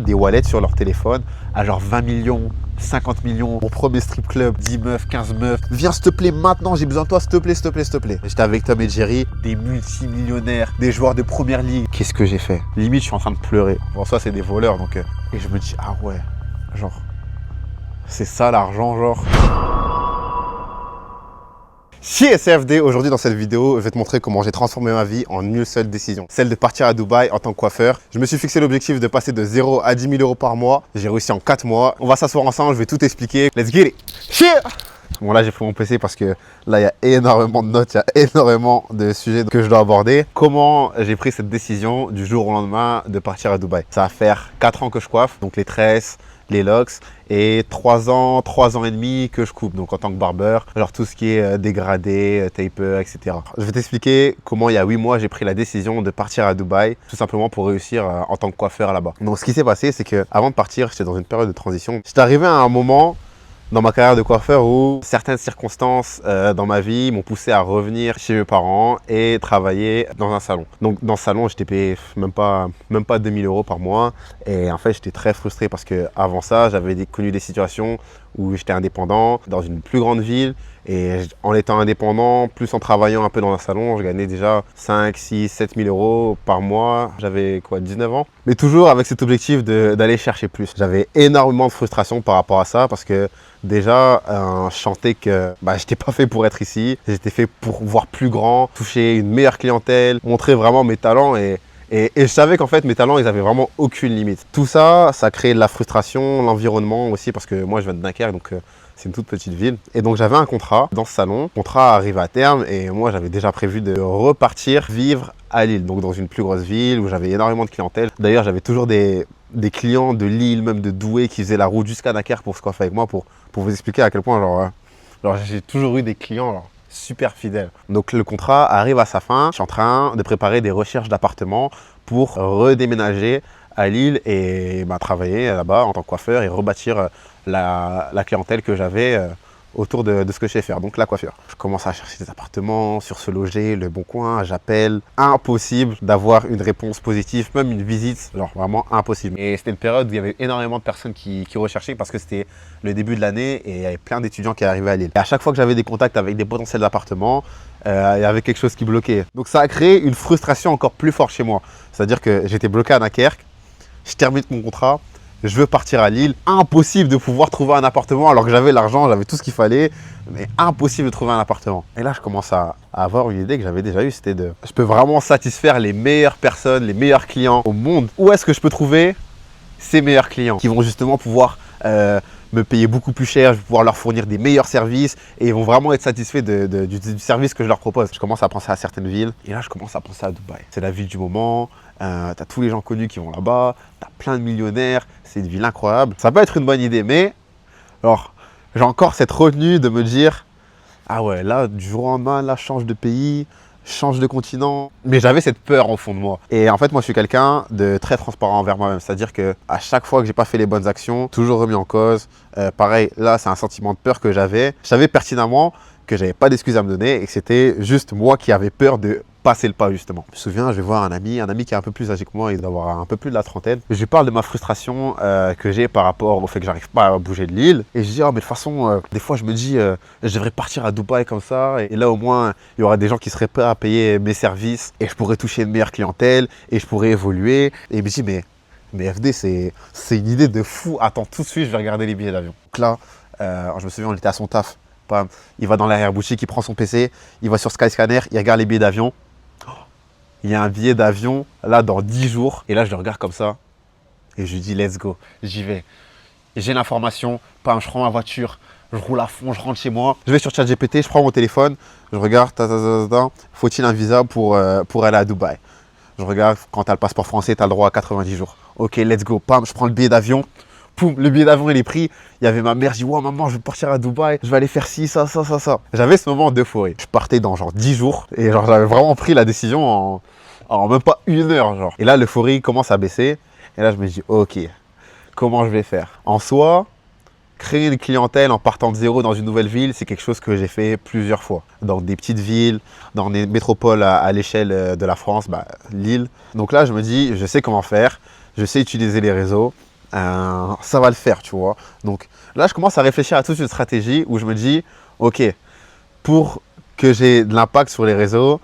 des wallets sur leur téléphone à genre 20 millions, 50 millions. Mon premier strip club, 10 meufs, 15 meufs. Viens s'il te plaît maintenant, j'ai besoin de toi, s'il te plaît, s'il te plaît, s'il te plaît. J'étais avec Tom et Jerry, des multimillionnaires, des joueurs de première ligue. Qu'est-ce que j'ai fait? Limite, je suis en train de pleurer. Bon, ça, c'est des voleurs, donc... Et je me dis, ah ouais, genre... C'est ça l'argent, genre... CSFD, aujourd'hui dans cette vidéo, je vais te montrer comment j'ai transformé ma vie en une seule décision. Celle de partir à Dubaï en tant que coiffeur. Je me suis fixé l'objectif de passer de 0 à 10 000 euros par mois. J'ai réussi en 4 mois. On va s'asseoir ensemble, je vais tout expliquer. Let's get it! Cheer! Bon là j'ai pris mon PC parce que là il y a énormément de notes, il y a énormément de sujets que je dois aborder. Comment j'ai pris cette décision du jour au lendemain de partir à Dubaï? Ça va faire 4 ans que je coiffe, donc les tresses, les locks, et 3 ans et demi que je coupe, donc en tant que barbeur, genre tout ce qui est dégradé, taper, etc. Je vais t'expliquer comment il y a 8 mois j'ai pris la décision de partir à Dubaï, tout simplement pour réussir en tant que coiffeur là-bas. Donc ce qui s'est passé, c'est que avant de partir, j'étais dans une période de transition. J'étais arrivé à un moment dans ma carrière de coiffeur où certaines circonstances dans ma vie m'ont poussé à revenir chez mes parents et travailler dans un salon. Donc dans ce salon, j'étais payé même pas 2000 euros par mois. Et en fait, j'étais très frustré parce que avant ça, j'avais connu des situations où j'étais indépendant dans une plus grande ville. Et en étant indépendant, plus en travaillant un peu dans un salon, je gagnais déjà 5, 6, 7 000 euros par mois. J'avais quoi, 19 ans? Mais toujours avec cet objectif d'aller chercher plus. J'avais énormément de frustration par rapport à ça parce que déjà, je sentais que je n'étais pas fait pour être ici. J'étais fait pour voir plus grand, toucher une meilleure clientèle, montrer vraiment mes talents et je savais qu'en fait, mes talents, ils avaient vraiment aucune limite. Tout ça, ça créait de la frustration, l'environnement aussi, parce que moi, je viens de Dunkerque, donc c'est une toute petite ville. Et donc, j'avais un contrat dans ce salon. Le contrat arrivait à terme et moi, j'avais déjà prévu de repartir vivre à Lille, donc dans une plus grosse ville où j'avais énormément de clientèle. D'ailleurs, j'avais toujours des clients de Lille, même de Douai, qui faisaient la route jusqu'à Dunkerque pour se coiffer avec moi, pour vous expliquer à quel point, genre j'ai toujours eu des clients, super fidèle. Donc le contrat arrive à sa fin. Je suis en train de préparer des recherches d'appartements pour redéménager à Lille et travailler là-bas en tant que coiffeur et rebâtir la clientèle que j'avais autour de ce que je sais faire, donc la coiffure. Je commence à chercher des appartements sur Se Loger, Le Bon Coin, j'appelle. Impossible d'avoir une réponse positive, même une visite, genre vraiment impossible. Et c'était une période où il y avait énormément de personnes qui recherchaient parce que c'était le début de l'année et il y avait plein d'étudiants qui arrivaient à Lille. Et à chaque fois que j'avais des contacts avec des potentiels appartements, il y avait quelque chose qui bloquait. Donc ça a créé une frustration encore plus forte chez moi. C'est-à-dire que j'étais bloqué à Dunkerque, je termine mon contrat, je veux partir à Lille. Impossible de pouvoir trouver un appartement alors que j'avais l'argent, j'avais tout ce qu'il fallait. Mais impossible de trouver un appartement. Et là, je commence à avoir une idée que j'avais déjà eue. C'était je peux vraiment satisfaire les meilleures personnes, les meilleurs clients au monde. Où est-ce que je peux trouver ces meilleurs clients qui vont justement pouvoir me payer beaucoup plus cher, je vais pouvoir leur fournir des meilleurs services et ils vont vraiment être satisfaits du service que je leur propose. Je commence à penser à certaines villes et là, je commence à penser à Dubaï. C'est la ville du moment. Tu as tous les gens connus qui vont là-bas, tu as plein de millionnaires, c'est une ville incroyable. Ça peut être une bonne idée, mais alors j'ai encore cette retenue de me dire ah ouais, là, du jour au lendemain, là, je change de pays, je change de continent. Mais j'avais cette peur au fond de moi. Et en fait, moi, je suis quelqu'un de très transparent envers moi-même. C'est-à-dire qu'à chaque fois que j'ai pas fait les bonnes actions, toujours remis en cause. Pareil, là, c'est un sentiment de peur que j'avais. Je savais pertinemment que j'avais pas d'excuses à me donner et que c'était juste moi qui avais peur de passer le pas justement. Je me souviens, je vais voir un ami qui est un peu plus âgé que moi, il doit avoir un peu plus de la trentaine. Je lui parle de ma frustration que j'ai par rapport au fait que j'arrive pas à bouger de Lille. Et je dis, oh mais de toute façon, des fois je me dis, je devrais partir à Dubaï comme ça. Et là au moins, il y aura des gens qui seraient prêts à payer mes services et je pourrais toucher une meilleure clientèle et je pourrais évoluer. Et il me dit, mais FD, c'est une idée de fou. Attends, tout de suite, je vais regarder les billets d'avion. Donc là, je me souviens, on était à son taf. Il va dans l'arrière-boutique, il prend son PC, il va sur Skyscanner, il regarde les billets d'avion. Il y a un billet d'avion là dans 10 jours. Et là, je le regarde comme ça. Et je lui dis, let's go, j'y vais. J'ai l'information, je prends ma voiture, je roule à fond, je rentre chez moi. Je vais sur ChatGPT, je prends mon téléphone, je regarde, faut-il un visa pour aller à Dubaï? Je regarde, quand tu as le passeport français, tu as le droit à 90 jours. Ok, let's go, je prends le billet d'avion. Poum, le billet d'avion il est pris. Il y avait ma mère, je dis wow, maman, je vais partir à Dubaï, je vais aller faire ci, ça. J'avais ce moment d'euphorie. Je partais dans genre 10 jours et genre j'avais vraiment pris la décision en même pas une heure genre. Et là l'euphorie commence à baisser et là je me dis ok, comment je vais faire? En soi, créer une clientèle en partant de zéro dans une nouvelle ville, c'est quelque chose que j'ai fait plusieurs fois. Dans des petites villes, dans des métropoles à l'échelle de la France, Lille. Donc là je me dis, je sais comment faire, je sais utiliser les réseaux. ça va le faire, tu vois. Donc là, je commence à réfléchir à toute une stratégie où je me dis, ok, pour que j'ai de l'impact sur les réseaux,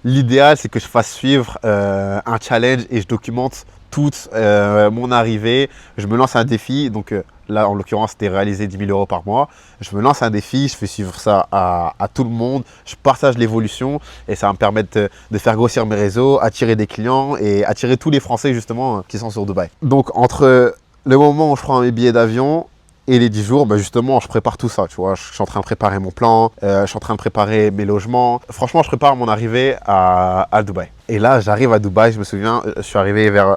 l'idéal, c'est que je fasse suivre un challenge et je documente toute mon arrivée. Je me lance un défi. Donc là, en l'occurrence, c'était réaliser 10 000 € par mois. Je me lance un défi, je fais suivre ça à tout le monde. Je partage l'évolution et ça va me permettre de faire grossir mes réseaux, attirer des clients et attirer tous les Français justement qui sont sur Dubaï. Donc entre le moment où je prends mes billets d'avion et les 10 jours, bah justement, je prépare tout ça, tu vois. Je suis en train de préparer mon plan, je suis en train de préparer mes logements. Franchement, je prépare mon arrivée à Dubaï. Et là, j'arrive à Dubaï, je me souviens, je suis arrivé vers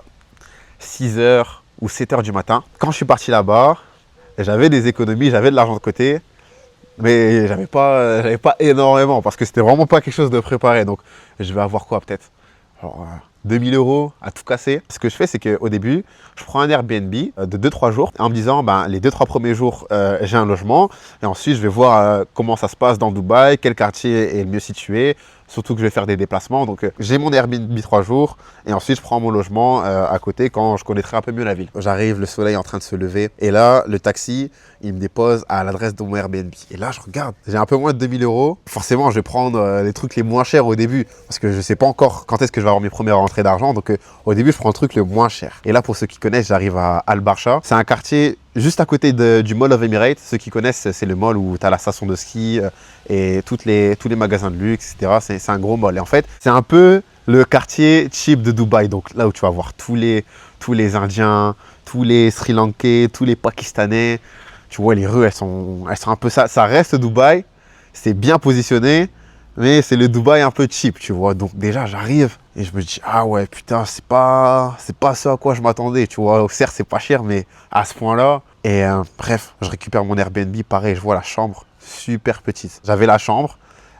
6h ou 7h du matin. Quand je suis parti là-bas, j'avais des économies, j'avais de l'argent de côté, mais j'avais pas énormément parce que c'était vraiment pas quelque chose de préparé. Donc, je vais avoir quoi peut-être 2000 € à tout casser. Ce que je fais, c'est qu'au début, je prends un Airbnb de 2-3 jours en me disant, les 2-3 premiers jours, j'ai un logement. Et ensuite, je vais voir comment ça se passe dans Dubaï, quel quartier est le mieux situé. Surtout que je vais faire des déplacements. Donc, j'ai mon Airbnb 3 jours. Et ensuite, je prends mon logement à côté quand je connaîtrai un peu mieux la ville. J'arrive, le soleil est en train de se lever. Et là, le taxi, il me dépose à l'adresse de mon Airbnb. Et là, je regarde, j'ai un peu moins de 2000 €. Forcément, je vais prendre les trucs les moins chers au début. Parce que je ne sais pas encore quand est-ce que je vais avoir mes premières rentrées d'argent. Donc, au début, je prends le truc le moins cher. Et là, pour ceux qui connaissent, j'arrive à Al Barsha. C'est un quartier juste à côté du Mall of Emirates. Ceux qui connaissent, c'est le mall où tu as la station de ski et tous les magasins de luxe, etc. C'est un gros mall. Et en fait, c'est un peu le quartier cheap de Dubaï. Donc là où tu vas voir tous les Indiens, tous les Sri Lankais, tous les Pakistanais. Tu vois, les rues, elles sont un peu ça. Ça reste Dubaï. C'est bien positionné. Mais c'est le Dubaï un peu cheap, tu vois. Donc déjà, j'arrive et je me dis, ah ouais, putain, c'est pas ce à quoi je m'attendais, tu vois. Certes, c'est pas cher, mais à ce point-là. Et bref, je récupère mon Airbnb, pareil, je vois la chambre super petite. J'avais la chambre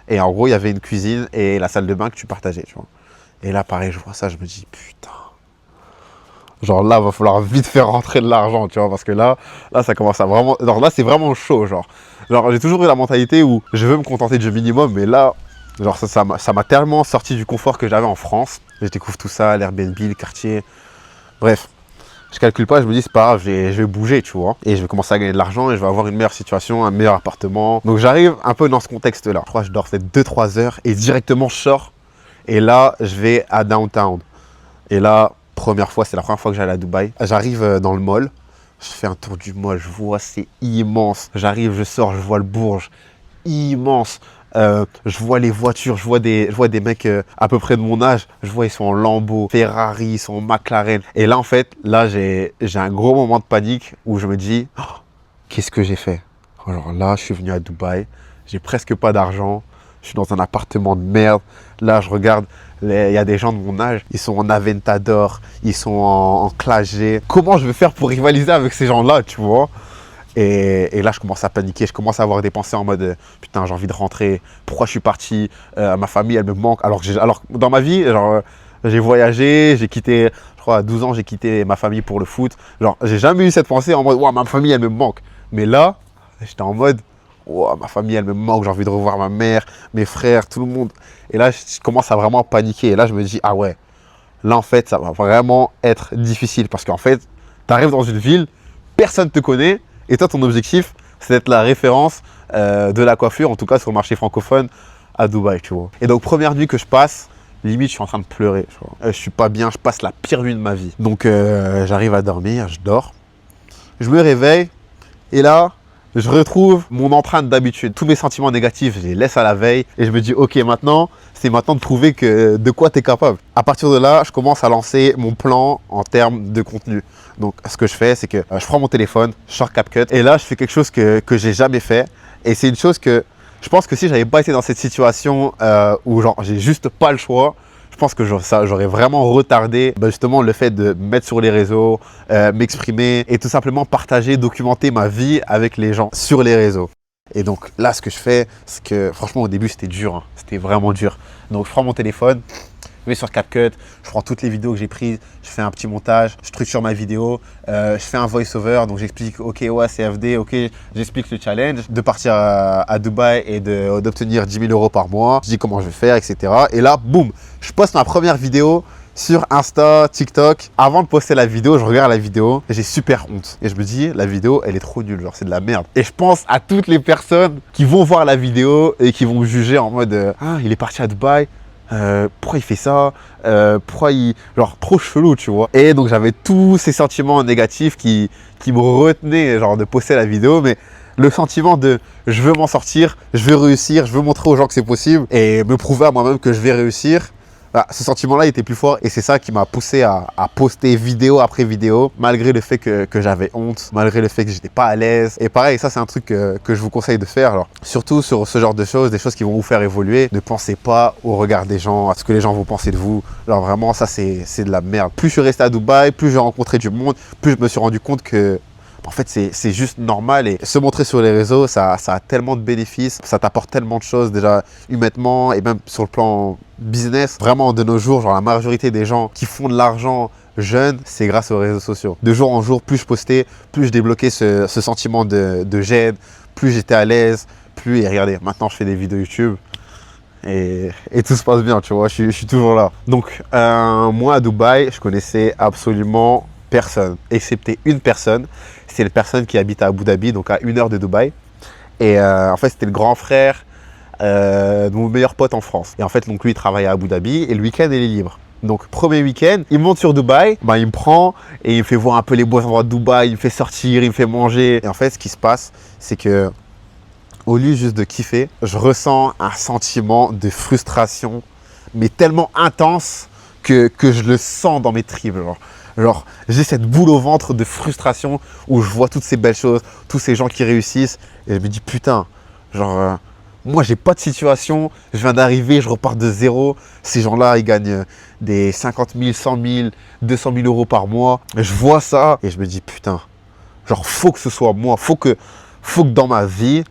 et en gros, il y avait une cuisine et la salle de bain que tu partageais, tu vois. Et là, pareil, je vois ça, je me dis, putain. Genre là, va falloir vite faire rentrer de l'argent, tu vois, parce que là, ça commence à vraiment... Alors là, c'est vraiment chaud, genre. Genre, j'ai toujours eu la mentalité où je veux me contenter du minimum, mais là, genre, ça m'a tellement sorti du confort que j'avais en France. Je découvre tout ça, l'Airbnb, le quartier. Bref, je calcule pas, je me dis, c'est pas grave, je vais bouger, tu vois. Et je vais commencer à gagner de l'argent et je vais avoir une meilleure situation, un meilleur appartement. Donc, j'arrive un peu dans ce contexte-là. Je crois que je dors peut-être 2-3 heures et directement, je sors. Et là, je vais à Downtown. Et là... c'est la première fois que j'allais à Dubaï. J'arrive dans le mall, je fais un tour du mall, je vois c'est immense. J'arrive, je sors, je vois le Bourge, immense. Je vois les voitures, je vois des mecs à peu près de mon âge. Je vois ils sont en Lambo, Ferrari, ils sont en McLaren. Et là en fait, là j'ai un gros moment de panique où je me dis, oh, qu'est-ce que j'ai fait? Alors là, je suis venu à Dubaï, j'ai presque pas d'argent. Je suis dans un appartement de merde. Là, je regarde, il y a des gens de mon âge, ils sont en Aventador, ils sont en Classe G. Comment je vais faire pour rivaliser avec ces gens-là, tu vois? Et là, je commence à paniquer, je commence à avoir des pensées en mode putain, j'ai envie de rentrer, pourquoi je suis parti? Ma famille, elle me manque. Alors dans ma vie, genre, j'ai voyagé, j'ai quitté, je crois à 12 ans, j'ai quitté ma famille pour le foot. Genre, j'ai jamais eu cette pensée en mode, ouais, ma famille, elle me manque. Mais là, j'étais en mode, wow, ma famille, elle me manque, j'ai envie de revoir ma mère, mes frères, tout le monde. Et là, je commence à vraiment paniquer. Et là, je me dis, ah ouais, là, en fait, ça va vraiment être difficile. Parce qu'en fait, tu arrives dans une ville, personne ne te connaît. Et toi, ton objectif, c'est d'être la référence de la coiffure, en tout cas sur le marché francophone à Dubaï, tu vois. Et donc, première nuit que je passe, limite, je suis en train de pleurer. Tu vois. Je suis pas bien, je passe la pire nuit de ma vie. Donc, j'arrive à dormir, je dors. Je me réveille. Et là, je retrouve mon empreinte d'habitude. Tous mes sentiments négatifs, je les laisse à la veille. Et je me dis, ok, maintenant, c'est maintenant de prouver de quoi tu es capable. À partir de là, je commence à lancer mon plan en termes de contenu. Donc, ce que je fais, c'est que je prends mon téléphone, je sors CapCut. Et là, je fais quelque chose que j'ai jamais fait. Et c'est une chose que je pense que si j'avais pas été dans cette situation où genre j'ai juste pas le choix, je pense que j'aurais vraiment retardé justement le fait de me mettre sur les réseaux, m'exprimer et tout simplement partager, documenter ma vie avec les gens sur les réseaux. Et donc là, ce que je fais, c'est que franchement au début c'était dur, hein. C'était vraiment dur. Donc je prends mon téléphone, je vais sur CapCut, je prends toutes les vidéos que j'ai prises, je fais un petit montage, je structure ma vidéo, je fais un voice-over, donc j'explique, ok, ouais, CFD, ok, j'explique le challenge, de partir à Dubaï et d'obtenir 10 000 € par mois, je dis comment je vais faire, etc. Et là, boum, je poste ma première vidéo sur Insta, TikTok. Avant de poster la vidéo, je regarde la vidéo et j'ai super honte. Et je me dis, la vidéo, elle est trop nulle, genre c'est de la merde. Et je pense à toutes les personnes qui vont voir la vidéo et qui vont me juger en mode ah, il est parti à Dubaï. Pourquoi il fait ça, pourquoi il... Genre, trop chelou, tu vois. Et donc, j'avais tous ces sentiments négatifs qui me retenaient, genre, de poster la vidéo. Mais le sentiment de je veux m'en sortir, je veux réussir, je veux montrer aux gens que c'est possible et me prouver à moi-même que je vais réussir. Bah, ce sentiment-là était plus fort et c'est ça qui m'a poussé à poster vidéo après vidéo, malgré le fait que j'avais honte, malgré le fait que j'étais pas à l'aise. Et pareil, ça c'est un truc que je vous conseille de faire. Alors, surtout sur ce genre de choses, des choses qui vont vous faire évoluer. Ne pensez pas au regard des gens, à ce que les gens vont penser de vous. Alors vraiment, ça c'est de la merde. Plus je suis resté à Dubaï, plus j'ai rencontré du monde, plus je me suis rendu compte que en fait, c'est juste normal et se montrer sur les réseaux, ça a tellement de bénéfices, ça t'apporte tellement de choses déjà humainement et même sur le plan business. Vraiment, de nos jours, genre la majorité des gens qui font de l'argent jeunes, c'est grâce aux réseaux sociaux. De jour en jour, plus je postais, plus je débloquais ce sentiment de gêne, plus j'étais à l'aise, plus, et regardez, maintenant je fais des vidéos YouTube. Et tout se passe bien, tu vois, je suis toujours là. Donc, moi à Dubaï, je connaissais absolument personne, excepté une personne. C'est la personne qui habite à Abu Dhabi, donc à 1 heure de Dubaï. Et en fait, c'était le grand frère de mon meilleur pote en France. Et en fait, donc lui, il travaille à Abu Dhabi et le week-end, il est libre. Donc, premier week-end, il monte sur Dubaï, bah, il me prend et il me fait voir un peu les beaux endroits de Dubaï, il me fait sortir, il me fait manger. Et en fait, ce qui se passe, c'est que au lieu juste de kiffer, je ressens un sentiment de frustration, mais tellement intense que je le sens dans mes tripes. Genre, j'ai cette boule au ventre de frustration où je vois toutes ces belles choses, tous ces gens qui réussissent et je me dis putain, genre, moi j'ai pas de situation, je viens d'arriver, je repars de zéro. Ces gens-là, ils gagnent des 50 000, 100 000, 200 000 euros par mois. Et je vois ça et je me dis putain, genre faut que ce soit moi, faut que dans ma vie,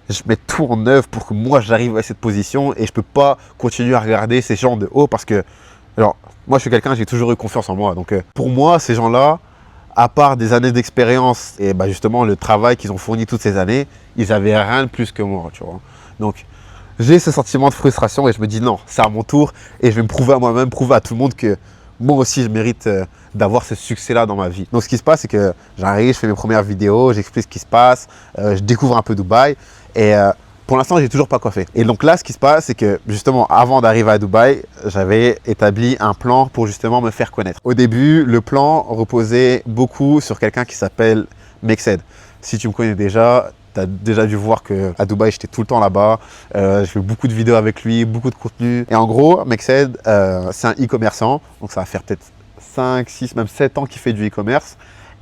je mette tout en œuvre pour que moi j'arrive à cette position et je peux pas continuer à regarder ces gens de haut parce que, alors, moi, je suis quelqu'un, j'ai toujours eu confiance en moi. Donc, pour moi, ces gens-là, à part des années d'expérience et bah, justement le travail qu'ils ont fourni toutes ces années, ils n'avaient rien de plus que moi, tu vois. Donc, j'ai ce sentiment de frustration et je me dis non, c'est à mon tour et je vais me prouver à moi-même, prouver à tout le monde que moi aussi, je mérite d'avoir ce succès-là dans ma vie. Donc, ce qui se passe, c'est que j'arrive, je fais mes premières vidéos, j'explique ce qui se passe, je découvre un peu Dubaï et pour l'instant, j'ai toujours pas coiffé. Et donc là, ce qui se passe, c'est que justement, avant d'arriver à Dubaï, j'avais établi un plan pour justement me faire connaître. Au début, le plan reposait beaucoup sur quelqu'un qui s'appelle Mexed. Si tu me connais déjà, tu as déjà dû voir qu'à Dubaï, j'étais tout le temps là-bas. Je fais beaucoup de vidéos avec lui, beaucoup de contenu. Et en gros, Mexed, c'est un e-commerçant. Donc ça va faire peut-être 5, 6, même 7 ans qu'il fait du e-commerce.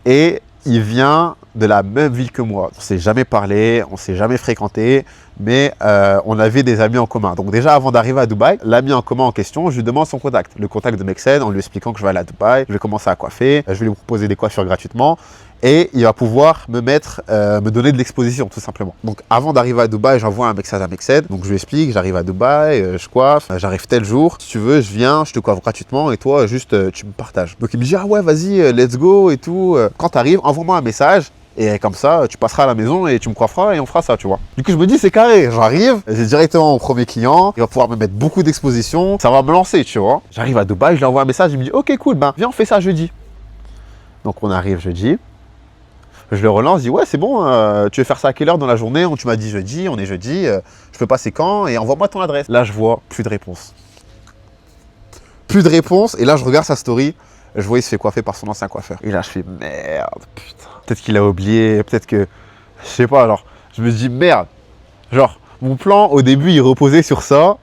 Et il vient de la même ville que moi. On ne s'est jamais parlé, on ne s'est jamais fréquenté, mais on avait des amis en commun. Donc déjà, avant d'arriver à Dubaï, l'ami en commun en question, je lui demande son contact. Le contact de Mexed, en lui expliquant que je vais aller à Dubaï, je vais commencer à coiffer, je vais lui proposer des coiffures gratuitement. Et il va pouvoir me donner de l'exposition, tout simplement. Donc, avant d'arriver à Dubaï, j'envoie un message à Mexed. Donc, je lui explique, j'arrive à Dubaï, je coiffe, j'arrive tel jour. Si tu veux, je viens, je te coiffe gratuitement et toi, juste, tu me partages. Donc, il me dit, ah ouais, vas-y, let's go et tout. Quand tu arrives, envoie-moi un message. Et comme ça, tu passeras à la maison et tu me coifferas et on fera ça, tu vois. Du coup, je me dis, c'est carré. J'arrive, j'ai directement au premier client. Il va pouvoir me mettre beaucoup d'expositions. Ça va me lancer, tu vois. J'arrive à Dubaï, je lui envoie un message. Il me dit, ok, cool, ben, viens, on fait ça jeudi. Donc, on arrive jeudi. Je le relance, je dis ouais c'est bon, tu veux faire ça à quelle heure dans la journée? Tu m'as dit jeudi, on est jeudi, je peux passer quand? Et envoie-moi ton adresse. Là je vois plus de réponse. Plus de réponse et là je regarde sa story, je vois il se fait coiffer par son ancien coiffeur. Et là je fais merde, putain. Peut-être qu'il a oublié, peut-être que, je sais pas, alors je me dis merde. Genre mon plan au début il reposait sur ça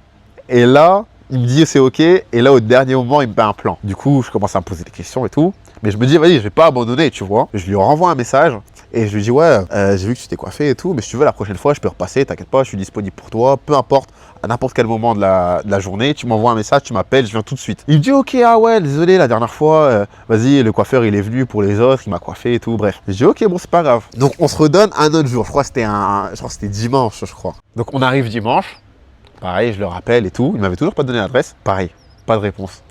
et là il me dit c'est ok et là au dernier moment il me met un plan. Du coup je commence à me poser des questions et tout. Mais je me dis, vas-y, je vais pas abandonner, tu vois. Je lui renvoie un message et je lui dis, ouais, j'ai vu que tu t'es coiffé et tout, mais si tu veux, la prochaine fois, je peux repasser, t'inquiète pas, je suis disponible pour toi, peu importe, à n'importe quel moment de la journée, tu m'envoies un message, tu m'appelles, je viens tout de suite. Il me dit, ok, ah ouais, désolé, la dernière fois, vas-y, le coiffeur, il est venu pour les autres, il m'a coiffé et tout, bref. Je dis, ok, bon, c'est pas grave. Donc, on se redonne un autre jour, je crois que c'était dimanche, je crois. Donc, on arrive dimanche, pareil, je le rappelle et tout, il m'avait toujours pas donné l'adresse, pareil, pas de réponse.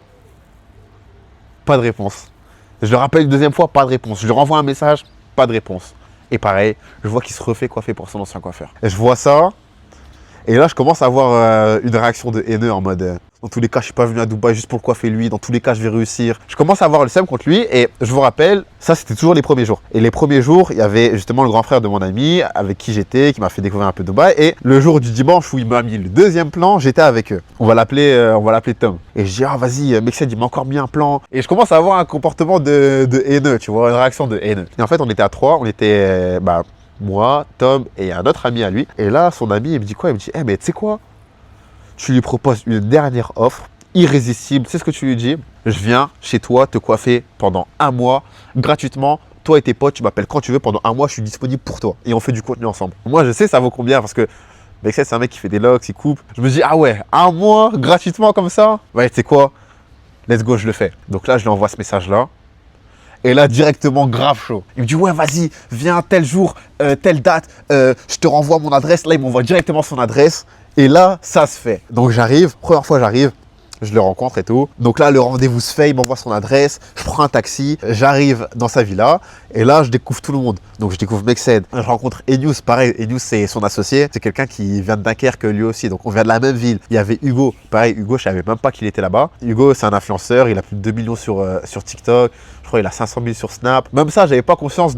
Pas de réponse. Je le rappelle une deuxième fois, pas de réponse. Je lui renvoie un message, pas de réponse. Et pareil, je vois qu'il se refait coiffer pour son ancien coiffeur. Et je vois ça, et là je commence à avoir une réaction de haineux en mode Dans tous les cas, je suis pas venu à Dubaï juste pour le coiffer lui. Dans tous les cas, je vais réussir. Je commence à avoir le seum contre lui et je vous rappelle, ça c'était toujours les premiers jours. Et les premiers jours, il y avait justement le grand frère de mon ami avec qui j'étais, qui m'a fait découvrir un peu Dubaï. Et le jour du dimanche où il m'a mis le deuxième plan, j'étais avec eux. On va l'appeler Tom. Et je dis, ah vas-y, Mexed, il m'a encore mis un plan. Et je commence à avoir un comportement de haineux, tu vois, une réaction de haineux. Et en fait, on était à trois, on était, moi, Tom et un autre ami à lui. Et là, son ami, il me dit quoi? Il me dit, eh, mais tu sais quoi? Tu lui proposes une dernière offre irrésistible. C'est ce que tu lui dis. Je viens chez toi te coiffer pendant un mois gratuitement. Toi et tes potes, tu m'appelles quand tu veux. Pendant un mois, je suis disponible pour toi. Et on fait du contenu ensemble. Moi, je sais ça vaut combien parce que Mexed, c'est un mec qui fait des locks, il coupe. Je me dis, ah ouais, un mois gratuitement comme ça? Ouais, tu sais quoi? Let's go, je le fais. Donc là, je lui envoie ce message-là. Et là, directement, grave chaud. Il me dit, ouais, vas-y, viens tel jour, telle date, je te renvoie mon adresse. Là, il m'envoie directement son adresse. Et là, ça se fait. Donc j'arrive, première fois j'arrive, je le rencontre et tout. Donc là, le rendez-vous se fait, il m'envoie son adresse, je prends un taxi, j'arrive dans sa villa et là, je découvre tout le monde. Donc je découvre Mexed, je rencontre Enews, pareil, Enews c'est son associé, c'est quelqu'un qui vient de Dunkerque lui aussi, donc on vient de la même ville. Il y avait Hugo, pareil, Hugo, je savais même pas qu'il était là-bas. Hugo, c'est un influenceur, il a plus de 2 millions sur TikTok, je crois qu'il a 500 000 sur Snap. Même ça, j'avais pas conscience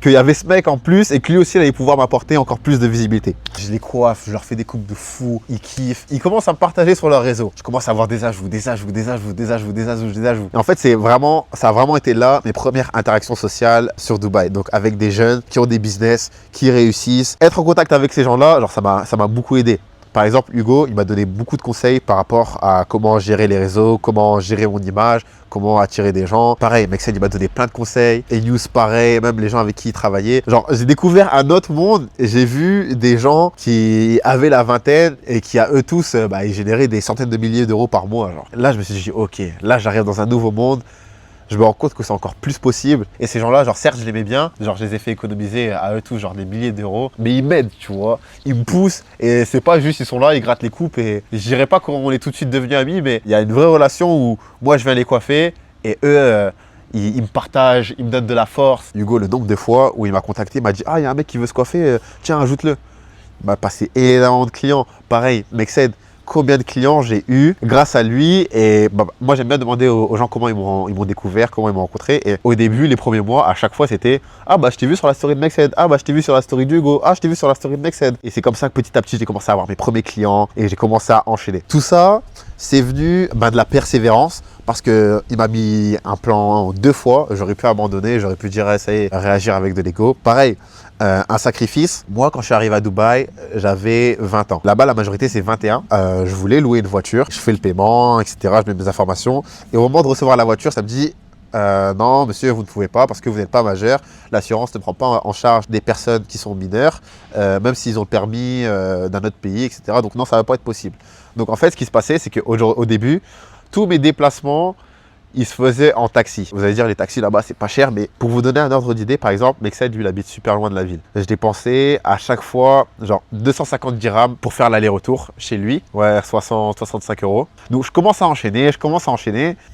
qu'il y avait ce mec en plus et que lui aussi il allait pouvoir m'apporter encore plus de visibilité. Je les coiffe, je leur fais des coupes de fou, ils kiffent. Ils commencent à me partager sur leur réseau. Je commence à avoir des ajouts. Et en fait, ça a vraiment été là mes premières interactions sociales sur Dubaï. Donc avec des jeunes qui ont des business, qui réussissent. Être en contact avec ces gens-là, genre ça m'a beaucoup aidé. Par exemple, Hugo, il m'a donné beaucoup de conseils par rapport à comment gérer les réseaux, comment gérer mon image, comment attirer des gens. Pareil, Mexed, il m'a donné plein de conseils. Et News, pareil, même les gens avec qui il travaillait. Genre, j'ai découvert un autre monde et j'ai vu des gens qui avaient la vingtaine et qui, à eux tous, ils généraient des centaines de milliers d'euros par mois. Genre. Là, je me suis dit, ok, là, j'arrive dans un nouveau monde. Je me rends compte que c'est encore plus possible. Et ces gens-là, genre certes, je les mets bien. Genre, je les ai fait économiser à eux tous, genre des milliers d'euros. Mais ils m'aident, tu vois. Ils me poussent. Et c'est pas juste, ils sont là, ils grattent les coupes. Et je dirais pas qu'on est tout de suite devenus amis, mais il y a une vraie relation où moi, je viens les coiffer. Et eux, ils me partagent, ils me donnent de la force. Hugo, le nombre de fois où il m'a contacté, il m'a dit, ah, il y a un mec qui veut se coiffer, tiens, ajoute-le. Il m'a passé énormément de clients. Pareil, Mexed. Combien de clients j'ai eu grâce à lui. Et moi, j'aime bien demander aux gens comment ils m'ont découvert, comment ils m'ont rencontré. Et au début, les premiers mois, à chaque fois, c'était « Ah, je t'ai vu sur la story de Mexed. Ah, je t'ai vu sur la story d'Hugo. Ah, je t'ai vu sur la story de Mexed. » Et c'est comme ça que petit à petit, j'ai commencé à avoir mes premiers clients et j'ai commencé à enchaîner. Tout ça, c'est venu de la persévérance parce qu'il m'a mis un plan 2 fois. J'aurais pu abandonner, j'aurais pu dire « Ça y est, réagir avec de l'ego. » Pareil. Un sacrifice. Moi, quand je suis arrivé à Dubaï, j'avais 20 ans. Là-bas, la majorité, c'est 21. Je voulais louer une voiture. Je fais le paiement, etc. Je mets mes informations. Et au moment de recevoir la voiture, ça me dit non, monsieur, vous ne pouvez pas parce que vous n'êtes pas majeur. L'assurance ne prend pas en charge des personnes qui sont mineures, même s'ils ont le permis d'un autre pays, etc. Donc non, ça ne va pas être possible. Donc en fait, ce qui se passait, c'est qu'au début, tous mes déplacements, il se faisait en taxi. Vous allez dire, les taxis là-bas, c'est pas cher, mais pour vous donner un ordre d'idée, par exemple, Mexed, lui, il habite super loin de la ville. Je dépensais à chaque fois, genre, 250 dirhams pour faire l'aller-retour chez lui. Ouais, 65 euros. Donc, je commence à enchaîner.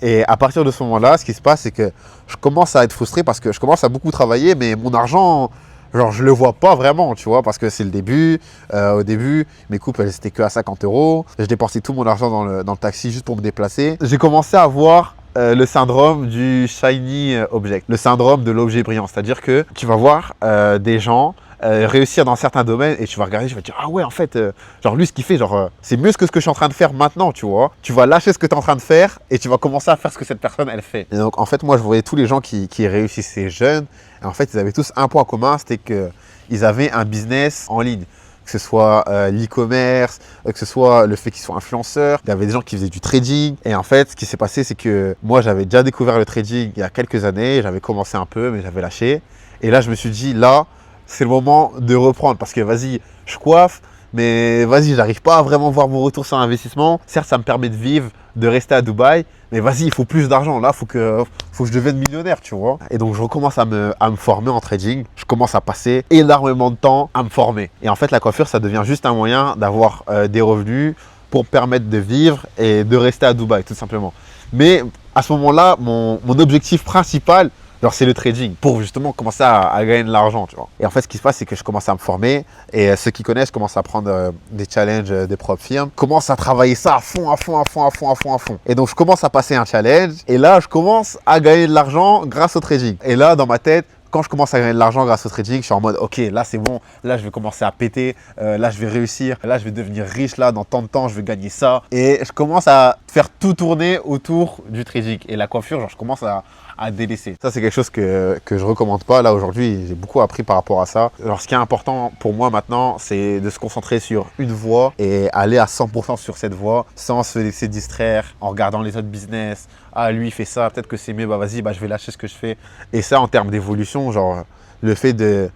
Et à partir de ce moment-là, ce qui se passe, c'est que je commence à être frustré parce que je commence à beaucoup travailler, mais mon argent, genre, je le vois pas vraiment, tu vois, parce que c'est le début. Au début, mes coupes, elles étaient que à 50 euros. Je dépensais tout mon argent dans le taxi juste pour me déplacer. J'ai commencé à voir le syndrome du shiny object, le syndrome de l'objet brillant. C'est-à-dire que tu vas voir des gens réussir dans certains domaines et tu vas regarder, tu vas te dire ah ouais en fait, genre lui ce qu'il fait, genre c'est mieux que ce que je suis en train de faire maintenant, tu vois. Tu vas lâcher ce que tu es en train de faire et tu vas commencer à faire ce que cette personne elle fait. Et donc en fait moi je voyais tous les gens qui réussissaient jeunes et en fait ils avaient tous un point commun, c'était qu'ils avaient un business en ligne. Que ce soit l'e-commerce, que ce soit le fait qu'ils soient influenceurs. Il y avait des gens qui faisaient du trading. Et en fait, ce qui s'est passé, c'est que moi, j'avais déjà découvert le trading il y a quelques années. J'avais commencé un peu, mais j'avais lâché. Et là, je me suis dit, là, c'est le moment de reprendre. Parce que vas-y, je coiffe, mais vas-y, j'arrive pas à vraiment voir mon retour sur investissement. Certes, ça me permet de vivre, de rester à Dubaï. Mais vas-y, il faut plus d'argent. Là, faut que je devienne millionnaire, tu vois. Et donc, je recommence à me former en trading. Je commence à passer énormément de temps à me former. Et en fait, la coiffure, ça devient juste un moyen d'avoir des revenus pour me permettre de vivre et de rester à Dubaï, tout simplement. Mais à ce moment-là, mon objectif principal, Genre, c'est le trading pour justement commencer à gagner de l'argent, tu vois. Et en fait, ce qui se passe, c'est que je commence à me former et ceux qui connaissent, je commence à prendre des challenges des propres firmes, commence à travailler ça à fond, à fond, à fond, à fond, à fond, à fond. Et donc, je commence à passer un challenge et là, je commence à gagner de l'argent grâce au trading. Et là, dans ma tête, quand je commence à gagner de l'argent grâce au trading, je suis en mode, ok, là c'est bon, là je vais commencer à péter, là je vais réussir, là je vais devenir riche, là dans tant de temps je vais gagner ça. Et je commence à faire tout tourner autour du trading. Et la coiffure, genre je commence à délaisser. Ça c'est quelque chose que je recommande pas. Là aujourd'hui, j'ai beaucoup appris par rapport à ça. Alors ce qui est important pour moi maintenant, c'est de se concentrer sur une voie et aller à 100% sur cette voie sans se laisser distraire en regardant les autres business. Ah, lui il fait ça, peut-être que c'est mieux, bah vas-y, bah, je vais lâcher ce que je fais. Et ça en termes d'évolution, genre le fait de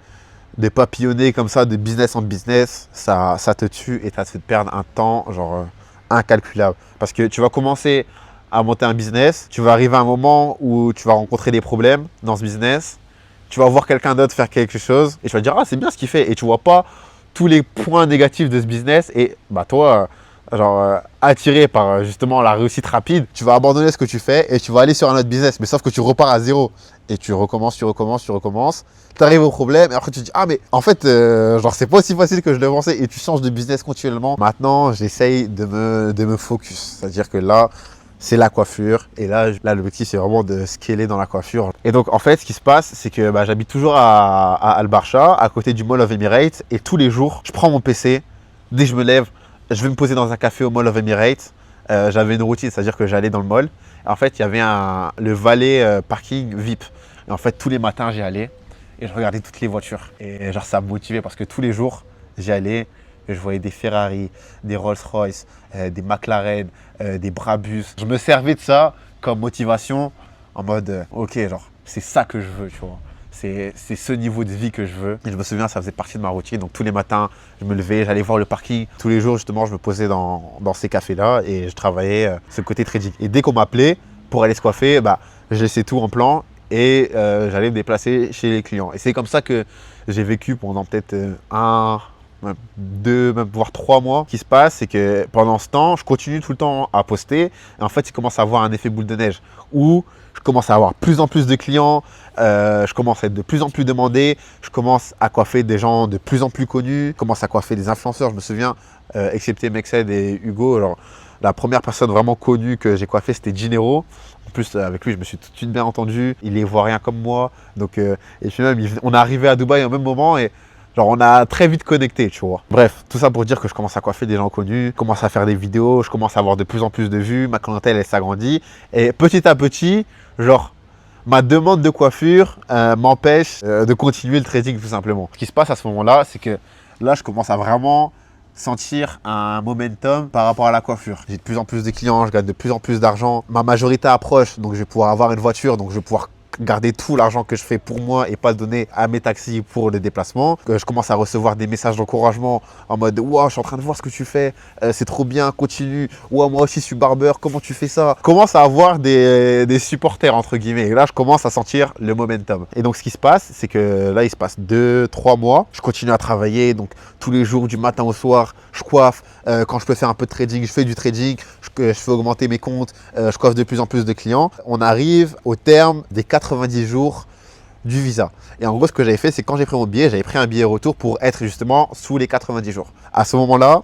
papillonner comme ça de business en business, ça te tue et ça te fait perdre un temps genre incalculable. Parce que tu vas commencer à monter un business, tu vas arriver à un moment où tu vas rencontrer des problèmes dans ce business, tu vas voir quelqu'un d'autre faire quelque chose et tu vas dire ah c'est bien ce qu'il fait et tu vois pas tous les points négatifs de ce business et bah toi genre attiré par justement la réussite rapide, tu vas abandonner ce que tu fais et tu vas aller sur un autre business, mais sauf que tu repars à zéro et tu recommences, tu arrives au problème et après tu te dis ah mais en fait genre c'est pas aussi facile que je le pensais et tu changes de business continuellement. Maintenant j'essaye de me focus, c'est-à-dire que là c'est la coiffure et là l'objectif c'est vraiment de scaler dans la coiffure. Et donc en fait ce qui se passe c'est que bah, j'habite toujours à Al Barsha, à côté du Mall of Emirates et tous les jours je prends mon PC, dès que je me lève je vais me poser dans un café au Mall of Emirates. J'avais une routine, c'est-à-dire que j'allais dans le mall. Et en fait, il y avait le valet parking VIP. Et en fait, tous les matins, j'y allais et je regardais toutes les voitures. Et genre, ça me motivait parce que tous les jours, j'y allais et je voyais des Ferrari, des Rolls-Royce, des McLaren, des Brabus. Je me servais de ça comme motivation en mode, ok, genre, c'est ça que je veux, tu vois. C'est ce niveau de vie que je veux. Et je me souviens, ça faisait partie de ma routine. Donc tous les matins, je me levais, j'allais voir le parking. Tous les jours, justement, je me posais dans ces cafés-là et je travaillais ce côté trading. Et dès qu'on m'appelait pour aller se coiffer, bah, je laissais tout en plan et j'allais me déplacer chez les clients. Et c'est comme ça que j'ai vécu pendant peut-être même 2, même voire 3 mois. Ce qui se passe, c'est que pendant ce temps, je continue tout le temps à poster. Et en fait, il commence à avoir un effet boule de neige où je commence à avoir plus en plus de clients, je commence à être de plus en plus demandé, je commence à coiffer des gens de plus en plus connus, je commence à coiffer des influenceurs. Je me souviens, excepté Mexed et Hugo, alors, la première personne vraiment connue que j'ai coiffé, c'était Ginero. En plus, avec lui, je me suis tout de suite bien entendu. Il est ivoirien comme moi. Donc, et puis même, on est arrivé à Dubaï au même moment et genre, on a très vite connecté, tu vois. Bref, tout ça pour dire que je commence à coiffer des gens connus, je commence à faire des vidéos, je commence à avoir de plus en plus de vues, ma clientèle, elle s'agrandit. Et petit à petit, genre, ma demande de coiffure m'empêche de continuer le trading tout simplement. Ce qui se passe à ce moment-là, c'est que là, je commence à vraiment sentir un momentum par rapport à la coiffure. J'ai de plus en plus de clients, je gagne de plus en plus d'argent. Ma majorité approche, donc je vais pouvoir avoir une voiture, donc je vais pouvoir garder tout l'argent que je fais pour moi et pas le donner à mes taxis pour le déplacement. Je commence à recevoir des messages d'encouragement en mode « Wow, je suis en train de voir ce que tu fais, c'est trop bien, continue. Wow, moi aussi je suis barbeur, comment tu fais ça ?» Je commence à avoir des supporters entre guillemets. Et là, je commence à sentir le momentum. Et donc, ce qui se passe, c'est que là, il se passe 2-3 mois. Je continue à travailler, donc tous les jours, du matin au soir, je coiffe. Quand je peux faire un peu de trading, je fais du trading. Je fais augmenter mes comptes. Je coiffe de plus en plus de clients. On arrive au terme des 90 jours du visa. Et en gros, ce que j'avais fait, c'est quand j'ai pris mon billet, j'avais pris un billet retour pour être justement sous les 90 jours. À ce moment-là,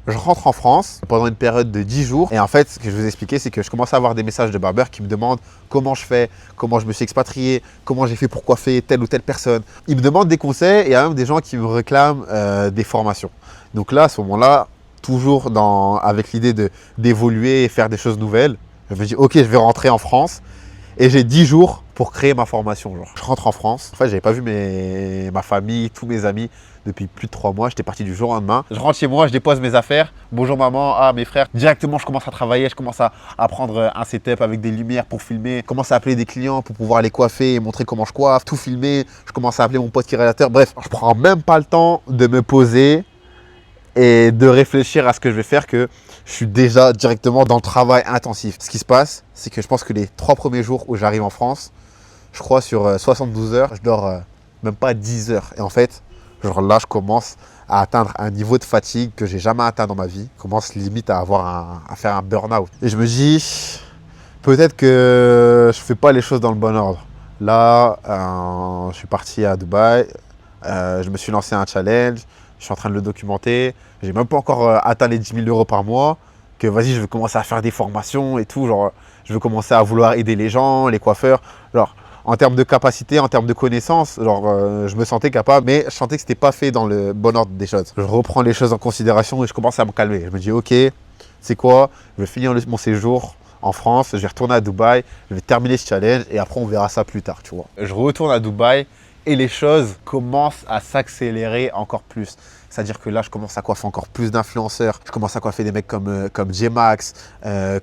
je rentre en France pendant une période de 10 jours. Et en fait, ce que je vous ai expliqué, c'est que je commence à avoir des messages de barbeurs qui me demandent comment je fais, comment je me suis expatrié, comment j'ai fait pour coiffer telle ou telle personne. Ils me demandent des conseils et il y a même des gens qui me réclament des formations. Donc là, à ce moment-là, toujours avec l'idée d'évoluer et faire des choses nouvelles, je me dis, ok, je vais rentrer en France. Et j'ai 10 jours pour créer ma formation. Genre. Je rentre en France. En fait, j'avais pas vu ma famille, tous mes amis depuis plus de 3 mois. J'étais parti du jour au lendemain. Je rentre chez moi, je dépose mes affaires. Bonjour maman, mes frères. Directement, je commence à travailler. Je commence à prendre un setup avec des lumières pour filmer. Je commence à appeler des clients pour pouvoir les coiffer et montrer comment je coiffe. Tout filmer. Je commence à appeler mon pote qui est réalisateur. Bref, je prends même pas le temps de me poser et de réfléchir à ce que je vais faire que je suis déjà directement dans le travail intensif. Ce qui se passe, c'est que je pense que les 3 premiers jours où j'arrive en France, je crois sur 72 heures, je dors même pas 10 heures. Et en fait, genre là, je commence à atteindre un niveau de fatigue que j'ai jamais atteint dans ma vie. Je commence limite à faire un burn-out. Et je me dis, peut-être que je fais pas les choses dans le bon ordre. Là, je suis parti à Dubaï. Je me suis lancé un challenge. Je suis en train de le documenter. J'ai même pas encore atteint les 10 000 euros par mois. Que vas-y, je vais commencer à faire des formations et tout. Genre, je veux commencer à vouloir aider les gens, les coiffeurs. Genre, en termes de capacité, en termes de connaissances, genre, je me sentais capable, mais je sentais que c'était pas fait dans le bon ordre des choses. Je reprends les choses en considération et je commence à me calmer. Je me dis, ok, c'est quoi? Je vais finir mon séjour en France, je vais retourner à Dubaï, je vais terminer ce challenge et après on verra ça plus tard, tu vois. Je retourne à Dubaï et les choses commencent à s'accélérer encore plus. C'est-à-dire que là, je commence à coiffer encore plus d'influenceurs. Je commence à coiffer des mecs comme J-Max,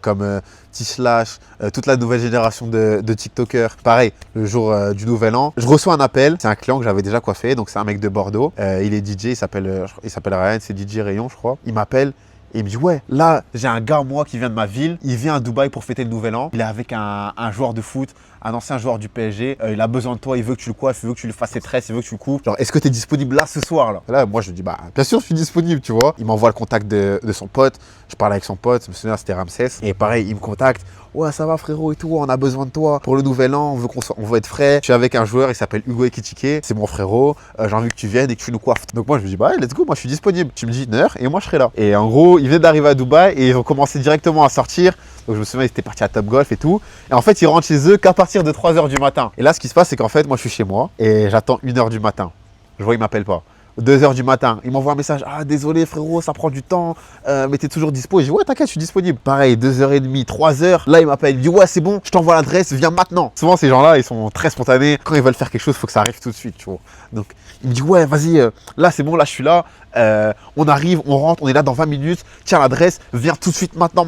comme T-Slash, toute la nouvelle génération de TikTokers. Pareil, le jour du Nouvel An, je reçois un appel. C'est un client que j'avais déjà coiffé, donc c'est un mec de Bordeaux. Il est DJ, il s'appelle Ryan, c'est DJ Rayon, je crois. Il m'appelle. Et il me dit, ouais, là, j'ai un gars, moi, qui vient de ma ville. Il vient à Dubaï pour fêter le Nouvel An. Il est avec un joueur de foot, un ancien joueur du PSG. Il a besoin de toi, il veut que tu le coiffes, il veut que tu lui fasses ses tresses, il veut que tu le coupes. Genre, est-ce que tu es disponible là, ce soir, là? Et là, moi, je lui dis, bah, bien sûr, je suis disponible, tu vois. Il m'envoie le contact de son pote. Je parle avec son pote, je me souviens, c'était Ramsès. Et pareil, il me contacte. Ouais, ça va, frérot, et tout, on a besoin de toi pour le Nouvel An, on veut être frais. Je suis avec un joueur, il s'appelle Hugo Ekitike. C'est mon frérot. J'ai envie que tu viennes et que tu nous coiffes. Donc, moi, je lui dis, bah, let's go, moi, je suis disponible. Tu me dis une heure et moi, je serai là. Et en gros, il venait d'arriver à Dubaï et ils ont commencé directement à sortir. Donc je me souviens, ils étaient partis à Top Golf et tout. Et en fait, ils rentrent chez eux qu'à partir de 3 h du matin. Et là, ce qui se passe, c'est qu'en fait, moi, je suis chez moi et j'attends 1 h du matin. Je vois, ils m'appellent pas. 2 h du matin, il m'envoie un message. Ah, désolé frérot, ça prend du temps, mais t'es toujours dispo. Et je dis, ouais, t'inquiète, je suis disponible. Pareil, 2 h 30, 3 h. Là, il m'appelle, il me dit, ouais, c'est bon, je t'envoie l'adresse, viens maintenant. Souvent, ces gens-là, ils sont très spontanés. Quand ils veulent faire quelque chose, il faut que ça arrive tout de suite, tu vois. Donc, il me dit, ouais, vas-y, là, c'est bon, là, je suis là. On arrive, on rentre, on est là dans 20 minutes. Tiens l'adresse, viens tout de suite, maintenant.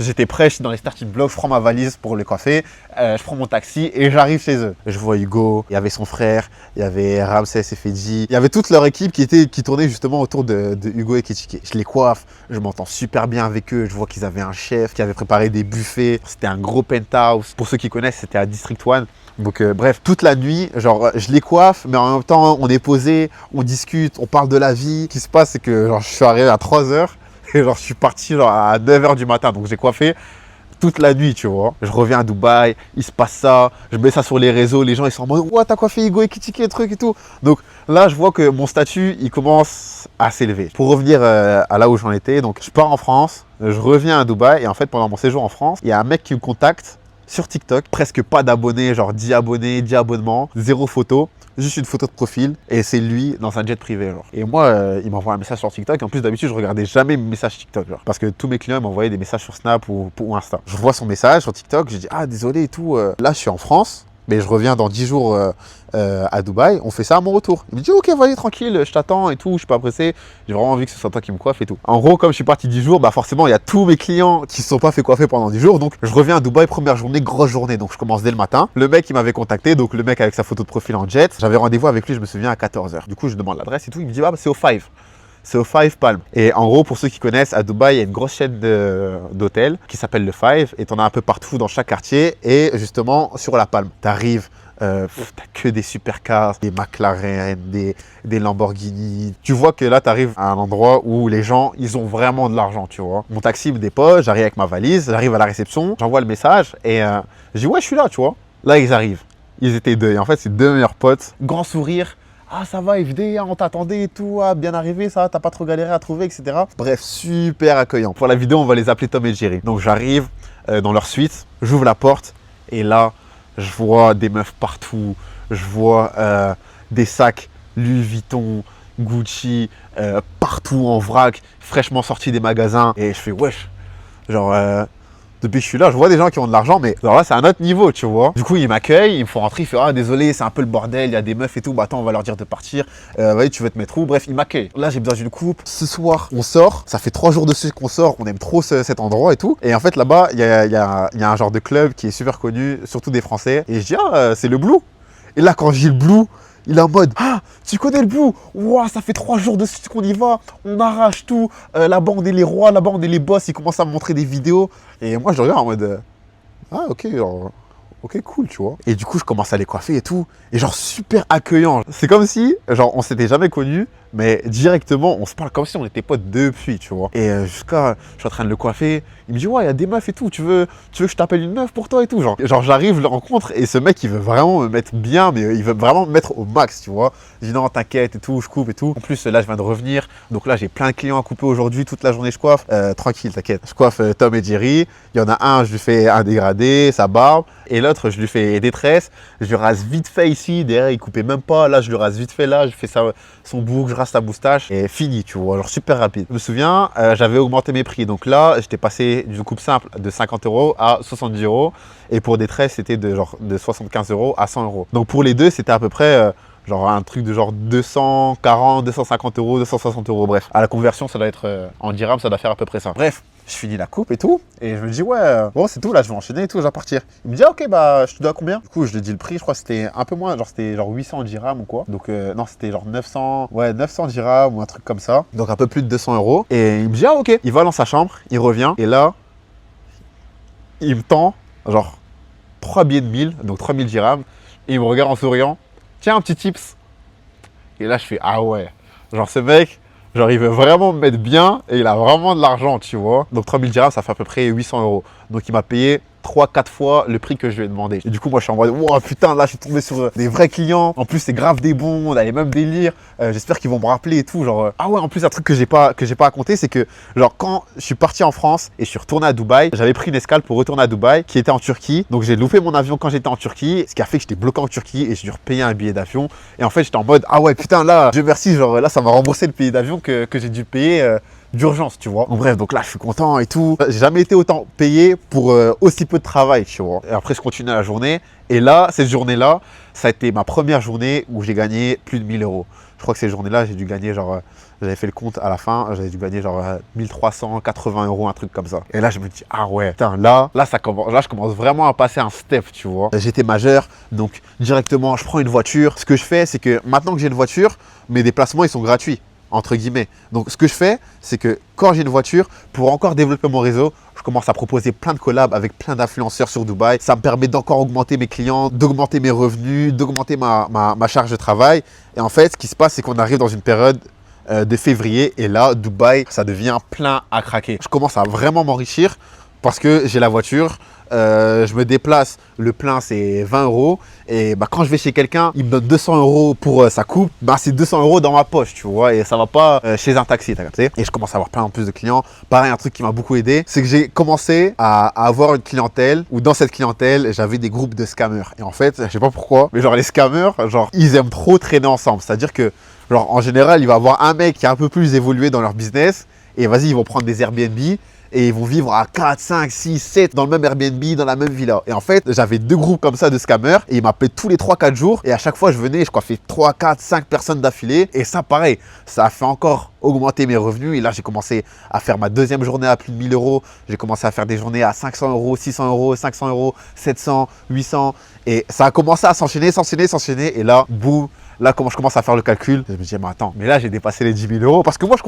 J'étais prêt, je suis dans les starting blocks, je prends ma valise pour le café, je prends mon taxi et j'arrive chez eux. Je vois Hugo, il y avait son frère, il y avait Ramsès et Fedji. Il y avait toute leur équipe qui tournait justement autour de Hugo et Ekitike. Je les coiffe, je m'entends super bien avec eux. Je vois qu'ils avaient un chef qui avait préparé des buffets. C'était un gros penthouse. Pour ceux qui connaissent, c'était à District 1. Donc bref, toute la nuit, genre je les coiffe, mais en même temps on est posé, on discute, on parle de la vie. Ce qui se passe, c'est que genre, je suis arrivé à 3 h et genre, je suis parti genre, à 9 h du matin. Donc j'ai coiffé toute la nuit, tu vois. Je reviens à Dubaï, il se passe ça, je mets ça sur les réseaux, les gens ils sont en mode ouais, t'as coiffé Hugo Ekitike, truc et tout. Donc là, je vois que mon statut il commence à s'élever. Pour revenir à là où j'en étais, donc je pars en France, je reviens à Dubaï et en fait, pendant mon séjour en France, il y a un mec qui me contacte sur TikTok, presque pas d'abonnés, genre 10 abonnés, 10 abonnements, 0 photo, juste une photo de profil et c'est lui dans un jet privé genre. Et moi, il m'envoie un message sur TikTok et en plus d'habitude, je regardais jamais mes messages TikTok genre, parce que tous mes clients m'envoyaient des messages sur Snap ou Insta. Je vois son message sur TikTok, je dis ah désolé et tout, là je suis en France. Mais je reviens dans 10 jours à Dubaï, on fait ça à mon retour. Il me dit ok, vas-y tranquille, je t'attends et tout, je suis pas pressé, j'ai vraiment envie que ce soit toi qui me coiffe et tout. En gros, comme je suis parti 10 jours, bah forcément il y a tous mes clients qui se sont pas fait coiffer pendant 10 jours, donc je reviens à Dubaï, première journée, grosse journée, donc je commence dès le matin. Le mec il m'avait contacté, donc le mec avec sa photo de profil en jet, j'avais rendez-vous avec lui, je me souviens à 14 h. Du coup je demande l'adresse et tout, il me dit ah bah, c'est au Five. C'est au Five Palm. Et en gros, pour ceux qui connaissent, à Dubaï, il y a une grosse chaîne d'hôtels qui s'appelle le Five et t'en as un peu partout dans chaque quartier et justement sur la Palme. T'arrives, t'as que des supercars, des McLaren, des Lamborghini. Tu vois que là, t'arrives à un endroit où les gens, ils ont vraiment de l'argent, tu vois. Mon taxi me dépose, j'arrive avec ma valise, j'arrive à la réception, j'envoie le message et je dis ouais, je suis là, tu vois. Là, ils arrivent. Ils étaient deux. Et en fait, c'est deux meilleurs potes. Grand sourire. Ah ça va FD, on t'attendait et tout, ah, bien arrivé ça, t'as pas trop galéré à trouver, etc. Bref, super accueillant. Pour la vidéo, on va les appeler Tom et Jerry. Donc j'arrive dans leur suite, j'ouvre la porte et là, je vois des meufs partout, je vois des sacs Louis Vuitton, Gucci, partout en vrac, fraîchement sortis des magasins. Et je fais wesh, genre... depuis que je suis là, je vois des gens qui ont de l'argent, mais alors là, c'est un autre niveau, tu vois. Du coup, ils m'accueillent, ils me font rentrer, ils font ah, désolé, c'est un peu le bordel, il y a des meufs et tout, bah attends, on va leur dire de partir. Vas-y, tu veux te mettre où? Bref, ils m'accueillent. Là, j'ai besoin d'une coupe. Ce soir, on sort, ça fait 3 jours de suite qu'on sort, on aime trop cet endroit et tout. Et en fait, là-bas, il y a un genre de club qui est super connu, surtout des Français. Et je dis, ah, c'est le Blue. Et là, quand j'ai le Blue, il est en mode ah, tu connais le Blue? Ouah, ça fait 3 jours de suite qu'on y va, on arrache tout. Là-bas, on est les rois, là-bas, on est les boss. Il commence à me montrer des vidéos. Et moi, je regarde en mode ah, ok, genre, ok, cool, tu vois. Et du coup, je commence à les coiffer et tout. Et genre, super accueillant. C'est comme si, genre, on s'était jamais connus, mais directement, on se parle comme si on était potes depuis, tu vois. Et jusqu'à, je suis en train de le coiffer, il me dit, ouais, il y a des meufs et tout, tu veux que je t'appelle une meuf pour toi et tout, genre j'arrive, je le rencontre, et ce mec, il veut vraiment me mettre bien, mais il veut vraiment me mettre au max, tu vois. Je dis, non, t'inquiète et tout, je coupe et tout. En plus, là, je viens de revenir, donc là, j'ai plein de clients à couper aujourd'hui, toute la journée, je coiffe. Tranquille, t'inquiète. Je coiffe Tom et Jerry. Il y en a un, je lui fais un dégradé, sa barbe, et l'autre, je lui fais des tresses. Je lui rase vite fait ici, derrière, il coupait même pas. Là, je lui rase vite fait là, je fais son bouc, je rase sa moustache, et fini, tu vois, genre super rapide. Je me souviens, j'avais augmenté mes prix, donc là, j'étais passé d'une coupe simple de 50 € à 70 €, et pour des tresses, c'était de 75 € à 100 €. Donc pour les deux, c'était à peu près genre un truc de genre 240, 250 €, 260 €, bref. À la conversion, ça doit être en dirham, ça doit faire à peu près ça. Bref, je finis la coupe et tout, et je me dis, ouais, bon, c'est tout, là, je vais enchaîner et tout, je vais partir. Il me dit, ah, ok, bah, je te dois combien? Du coup, je lui dis le prix, je crois que c'était un peu moins, genre, c'était genre 800 dirhams ou quoi. Donc, non, c'était genre 900, ouais, 900 dirhams ou un truc comme ça. Donc, un peu plus de 200 €. Et il me dit, ah, ok. Il va dans sa chambre, il revient, et là, il me tend, genre, 3 billets de 1000, donc 3000 dirhams, et il me regarde en souriant. Tiens, un petit tips. Et là, je fais, ah ouais. Genre, ce mec, genre, il veut vraiment me mettre bien et il a vraiment de l'argent, tu vois. Donc, 3000 dirhams, ça fait à peu près 800 €. Donc, il m'a payé 3-4 fois le prix que je lui ai demandé. Et du coup, moi, je suis en mode, wow, putain, là, je suis tombé sur des vrais clients. En plus, c'est grave des bons, on a les mêmes délires. J'espère qu'ils vont me rappeler et tout. Genre, ah ouais, en plus, un truc que j'ai pas raconté, c'est que, genre, quand je suis parti en France et je suis retourné à Dubaï, j'avais pris une escale pour retourner à Dubaï, qui était en Turquie. Donc, j'ai loupé mon avion quand j'étais en Turquie, ce qui a fait que j'étais bloqué en Turquie et j'ai dû repayer un billet d'avion. Et en fait, j'étais en mode, ah ouais, putain, là, Dieu merci, genre, là, ça m'a remboursé le billet d'avion que j'ai dû payer. D'urgence, tu vois. Donc, bref, donc là, je suis content et tout. J'ai jamais été autant payé pour aussi peu de travail, tu vois. Et après, je continue la journée. Et là, cette journée-là, ça a été ma première journée où j'ai gagné plus de 1000 €. Je crois que cette journée-là, j'ai dû gagner genre, j'avais fait le compte à la fin, j'avais dû gagner genre 1380 €, un truc comme ça. Et là, je me dis, ah ouais, putain, là, je commence vraiment à passer un step, tu vois. J'étais majeur, donc directement, je prends une voiture. Ce que je fais, c'est que maintenant que j'ai une voiture, mes déplacements, ils sont gratuits, entre guillemets. Donc, ce que je fais, c'est que quand j'ai une voiture, pour encore développer mon réseau, je commence à proposer plein de collabs avec plein d'influenceurs sur Dubaï. Ça me permet d'encore augmenter mes clients, d'augmenter mes revenus, d'augmenter ma charge de travail. Et en fait, ce qui se passe, c'est qu'on arrive dans une période de février. Et là, Dubaï, ça devient plein à craquer. Je commence à vraiment m'enrichir parce que j'ai la voiture. Je me déplace, le plein c'est 20 €, et bah, quand je vais chez quelqu'un, il me donne 200 € pour sa coupe, bah, c'est 200 € dans ma poche, tu vois, et ça va pas chez un taxi, t'as capté. Et je commence à avoir plein en plus de clients. Pareil, un truc qui m'a beaucoup aidé, c'est que j'ai commencé à avoir une clientèle, où dans cette clientèle, j'avais des groupes de scammers. Et en fait, je sais pas pourquoi, mais genre les scammers, genre ils aiment trop traîner ensemble, c'est-à-dire que genre en général, il va y avoir un mec qui est un peu plus évolué dans leur business, et vas-y, ils vont prendre des Airbnb, et ils vont vivre à 4, 5, 6, 7 dans le même Airbnb, dans la même villa. Et en fait, j'avais 2 groupes comme ça de scammers et ils m'appelaient tous les 3-4 jours. Et à chaque fois, je venais, je coiffais 3, 4, 5 personnes d'affilée. Et ça, pareil, ça a fait encore augmenter mes revenus. Et là, j'ai commencé à faire ma deuxième journée à plus de 1000 €. J'ai commencé à faire des journées à 500 €, 600 €, 500 €, 700, 800. Et ça a commencé à s'enchaîner. Et là, boum. Là, quand je commence à faire le calcul, je me dis, mais attends, mais là, j'ai dépassé les 10 000 €. Parce que moi, je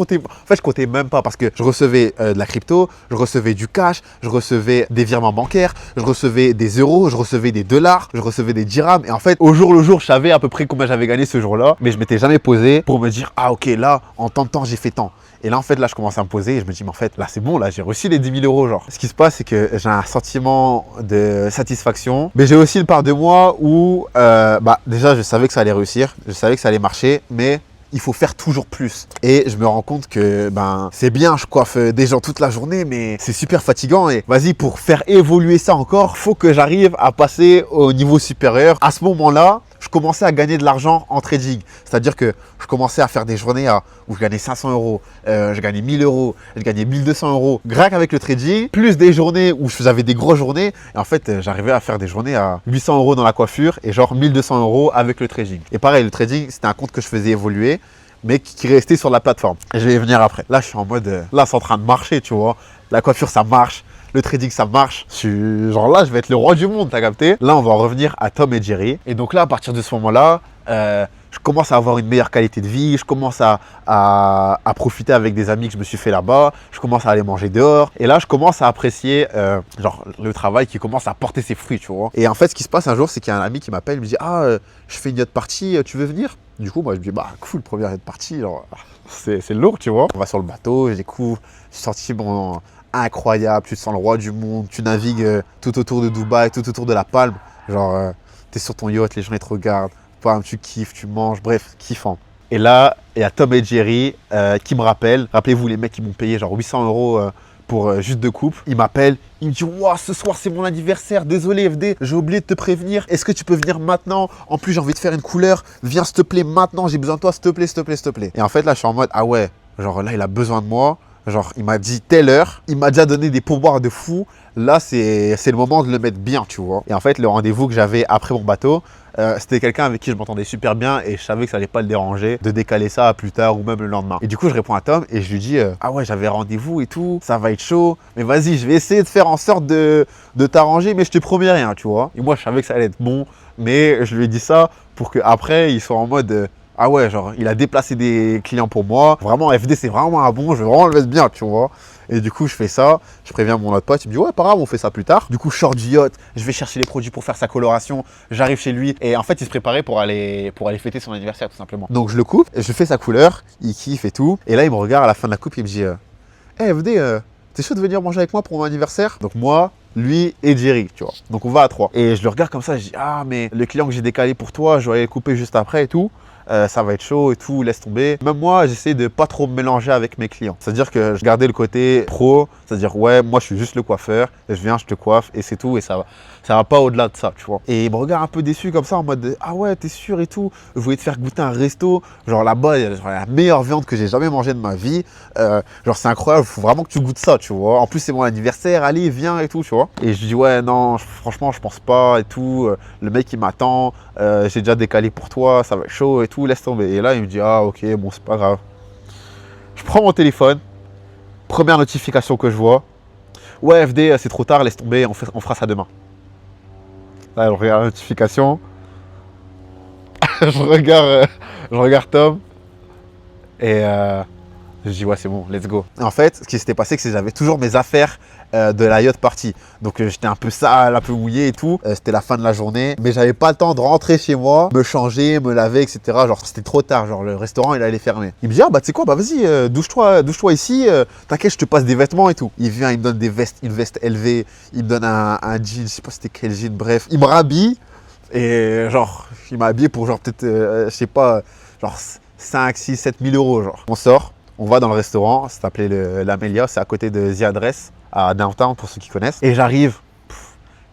comptais même pas. Parce que je recevais de la crypto, je recevais du cash, je recevais des virements bancaires, je recevais des euros, je recevais des dollars, je recevais des dirhams. Et en fait, au jour le jour, je savais à peu près combien j'avais gagné ce jour-là. Mais je m'étais jamais posé pour me dire, ah, ok, là, en tant de temps, j'ai fait tant. Et là, en fait, là, je commence à me poser et je me dis, mais en fait, là, c'est bon, là, j'ai reçu les 10 000 €, genre. Ce qui se passe, c'est que j'ai un sentiment de satisfaction. Mais j'ai aussi une part de moi où, bah, déjà, je savais que ça allait réussir, je savais que ça allait marcher, mais il faut faire toujours plus. Et je me rends compte que, ben, c'est bien, je coiffe des gens toute la journée, mais c'est super fatigant. Et vas-y, pour faire évoluer ça encore, faut que j'arrive à passer au niveau supérieur. À ce moment-là, je commençais à gagner de l'argent en trading. C'est-à-dire que je commençais à faire des journées où je gagnais 500 €, je gagnais 1000 €, je gagnais 1200 € grâce avec le trading, plus des journées où j'avais des grosses journées. Et en fait, j'arrivais à faire des journées à 800 € dans la coiffure et genre 1200 € avec le trading. Et pareil, le trading, c'était un compte que je faisais évoluer, mais qui restait sur la plateforme. Et je vais y venir après. Là, je suis en mode, là, c'est en train de marcher, tu vois. La coiffure, ça marche. Le trading, ça marche. Genre là, je vais être le roi du monde, t'as capté? Là, on va revenir à Tom et Jerry. Et donc là, à partir de ce moment-là, je commence à avoir une meilleure qualité de vie. Je commence à profiter avec des amis que je me suis fait là-bas. Je commence à aller manger dehors. Et là, je commence à apprécier genre le travail qui commence à porter ses fruits, tu vois. Et en fait, ce qui se passe un jour, c'est qu'il y a un ami qui m'appelle, il me dit, ah, je fais une yacht party, tu veux venir? Du coup, moi, je me dis, bah, cool, première de partie, genre, c'est lourd, tu vois. On va sur le bateau, je découvre, je suis sorti, bon, incroyable, tu te sens le roi du monde, tu navigues tout autour de Dubaï, tout autour de la Palme. Genre, t'es sur ton yacht, les gens, ils te regardent, bam, tu kiffes, tu manges, bref, kiffant. Et là, il y a Tom et Jerry qui me rappellent. Rappelez-vous, les mecs qui m'ont payé genre 800 euros pour juste 2 coupes. Ils m'appellent, ils me disent « Waouh, ce soir, c'est mon anniversaire. Désolé, FD, j'ai oublié de te prévenir. Est-ce que tu peux venir maintenant? En plus, j'ai envie de faire une couleur. Viens, s'il te plaît, maintenant. J'ai besoin de toi, s'il te plaît, s'il te plaît, s'il te plaît. » Et en fait, là, je suis en mode « Ah ouais, genre là, il a besoin de moi. » Genre, il m'a dit telle heure. Il m'a déjà donné des pourboires de fou. Là, c'est le moment de le mettre bien, tu vois. Et en fait, le rendez-vous que j'avais après mon bateau, c'était quelqu'un avec qui je m'entendais super bien et je savais que ça allait pas le déranger de décaler ça à plus tard ou même le lendemain. Et du coup, je réponds à Tom et je lui dis ah ouais, j'avais rendez-vous et tout, ça va être chaud, mais vas-y, je vais essayer de faire en sorte de t'arranger, mais je te promets rien, tu vois. Et moi, je savais que ça allait être bon, mais je lui ai dit ça pour qu'après, il soit en mode ah ouais, genre, il a déplacé des clients pour moi. Vraiment, FD, c'est vraiment un bon, je veux vraiment le mettre bien, tu vois. Et du coup, je fais ça, je préviens mon autre pote, il me dit ouais, pas grave, on fait ça plus tard. Du coup, je sors du yacht, je vais chercher les produits pour faire sa coloration, j'arrive chez lui et en fait, il se préparait pour aller fêter son anniversaire tout simplement. Donc, je le coupe, je fais sa couleur, il kiffe et tout. Et là, il me regarde à la fin de la coupe, il me dit hey, FD, t'es chaud de venir manger avec moi pour mon anniversaire? Donc, moi, lui et Jerry, tu vois. Donc, on va à 3. Et je le regarde comme ça, je dis ah, mais le client que j'ai décalé pour toi, je vais aller le couper juste après et tout. Ça va être chaud et tout, laisse tomber. Même moi, j'essaie de pas trop me mélanger avec mes clients. C'est-à-dire que je gardais le côté pro, c'est-à-dire ouais, moi je suis juste le coiffeur, je viens, je te coiffe et c'est tout et ça va pas au-delà de ça, tu vois. Et il me regarde un peu déçu comme ça en mode ah ouais, t'es sûr et tout. Je voulais te faire goûter un resto, genre là-bas, il y a genre, la meilleure viande que j'ai jamais mangée de ma vie. Genre c'est incroyable, faut vraiment que tu goûtes ça, tu vois. En plus c'est mon anniversaire, allez, viens et tout, tu vois. Et je dis ouais, non, franchement, je pense pas et tout. Le mec il m'attend, j'ai déjà décalé pour toi, ça va être chaud et tout. Laisse tomber. Et là, il me dit ah ok, bon, c'est pas grave. Je prends mon téléphone, première notification que je vois. Ouais, FD, c'est trop tard, laisse tomber, on fera ça demain. Là, je regarde la notification. je regarde Tom. Et je dis ouais, c'est bon, let's go. Et en fait, ce qui s'était passé, c'est que j'avais toujours mes affaires de la yacht party. Donc j'étais un peu sale, un peu mouillé et tout. C'était la fin de la journée, mais j'avais pas le temps de rentrer chez moi, me changer, me laver, etc. Genre c'était trop tard, genre le restaurant il allait fermer. Il me dit ah bah tu sais quoi, bah vas-y, douche-toi ici, t'inquiète, je te passe des vêtements et tout. Il vient, il me donne des vestes, une veste élevée, il me donne un jean, je sais pas c'était quel jean, bref. Il me rhabille et genre il m'a habillé pour genre peut-être, je sais pas, genre 5, 6, 7 000 euros genre. On sort. On va dans le restaurant, ça s'appelait l'Amelia, c'est à côté de The Address, à Downtown pour ceux qui connaissent. Et j'arrive,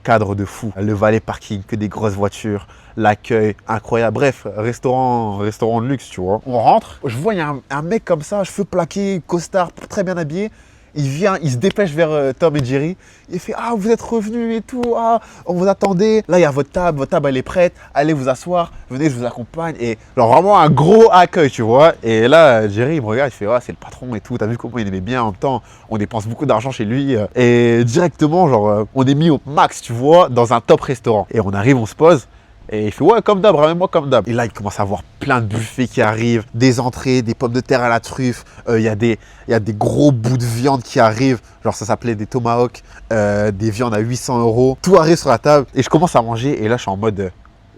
cadre de fou, le valet parking, que des grosses voitures, l'accueil incroyable. Bref, restaurant de luxe, tu vois. On rentre, je vois, il y a un mec comme ça, cheveux plaqués, costard, très bien habillé. Il vient, il se dépêche vers Tom et Jerry. Il fait ah, vous êtes revenus et tout, ah, on vous attendait. Là, il y a votre table elle est prête. Allez vous asseoir, venez, je vous accompagne. Et genre vraiment un gros accueil, tu vois. Et là, Jerry, il me regarde, il fait ah, c'est le patron et tout. T'as vu comment il aimait bien en même temps. On dépense beaucoup d'argent chez lui. Et directement, genre, on est mis au max, tu vois, dans un top restaurant. Et on arrive, on se pose. Et il fait ouais, comme d'hab, ramène-moi comme d'hab. Et là, il commence à avoir plein de buffets qui arrivent, des entrées, des pommes de terre à la truffe. Il y a des gros bouts de viande qui arrivent. Genre, ça s'appelait des tomahawks, des viandes à 800 euros. Tout arrive sur la table. Et je commence à manger. Et là, je suis en mode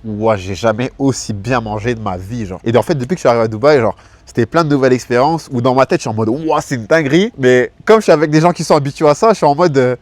ouais, j'ai jamais aussi bien mangé de ma vie. Genre. Et en fait, depuis que je suis arrivé à Dubaï, genre, c'était plein de nouvelles expériences où dans ma tête, je suis en mode ouais, c'est une dinguerie. Mais comme je suis avec des gens qui sont habitués à ça, je suis en mode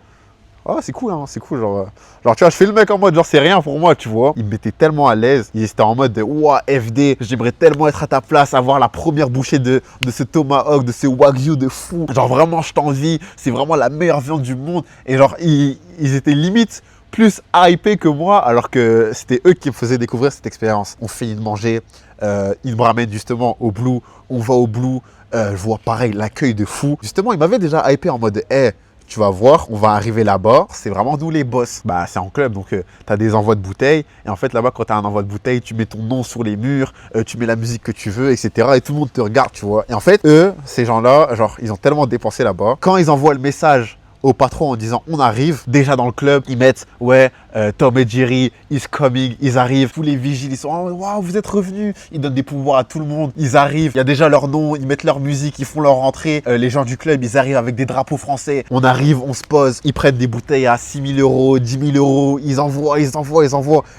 oh, c'est cool, hein, c'est cool. Genre, tu vois, je fais le mec en mode, genre, c'est rien pour moi, tu vois. Il me mettait tellement à l'aise. Il était en mode, ouah, FD, j'aimerais tellement être à ta place, avoir la première bouchée de ce tomahawk, de ce wagyu de fou. Genre, vraiment, je t'envie. C'est vraiment la meilleure viande du monde. Et genre, ils étaient limite plus hypés que moi, alors que c'était eux qui me faisaient découvrir cette expérience. On finit de manger. Ils me ramènent justement au Blue. On va au Blue. Je vois pareil, l'accueil de fou. Justement, il m'avait déjà hypé en mode, hey, tu vas voir, on va arriver là-bas, c'est vraiment nous les boss. Bah, c'est en club, donc tu as des envois de bouteilles. Et en fait, là-bas, quand tu as un envoi de bouteilles, tu mets ton nom sur les murs, tu mets la musique que tu veux, etc. Et tout le monde te regarde, tu vois. Et en fait, eux, ces gens-là, genre, ils ont tellement dépensé là-bas. Quand ils envoient le message au patron en disant on arrive. Déjà dans le club, ils mettent ouais, Tom et Jerry is coming, ils arrivent. Tous les vigiles, ils sont oh, waouh, vous êtes revenus. Ils donnent des pouvoirs à tout le monde. Ils arrivent, il y a déjà leur nom, ils mettent leur musique, ils font leur rentrée. Les gens du club, ils arrivent avec des drapeaux français. On arrive, on se pose, ils prennent des bouteilles à 6 000 euros, 10 000 euros. Ils envoient.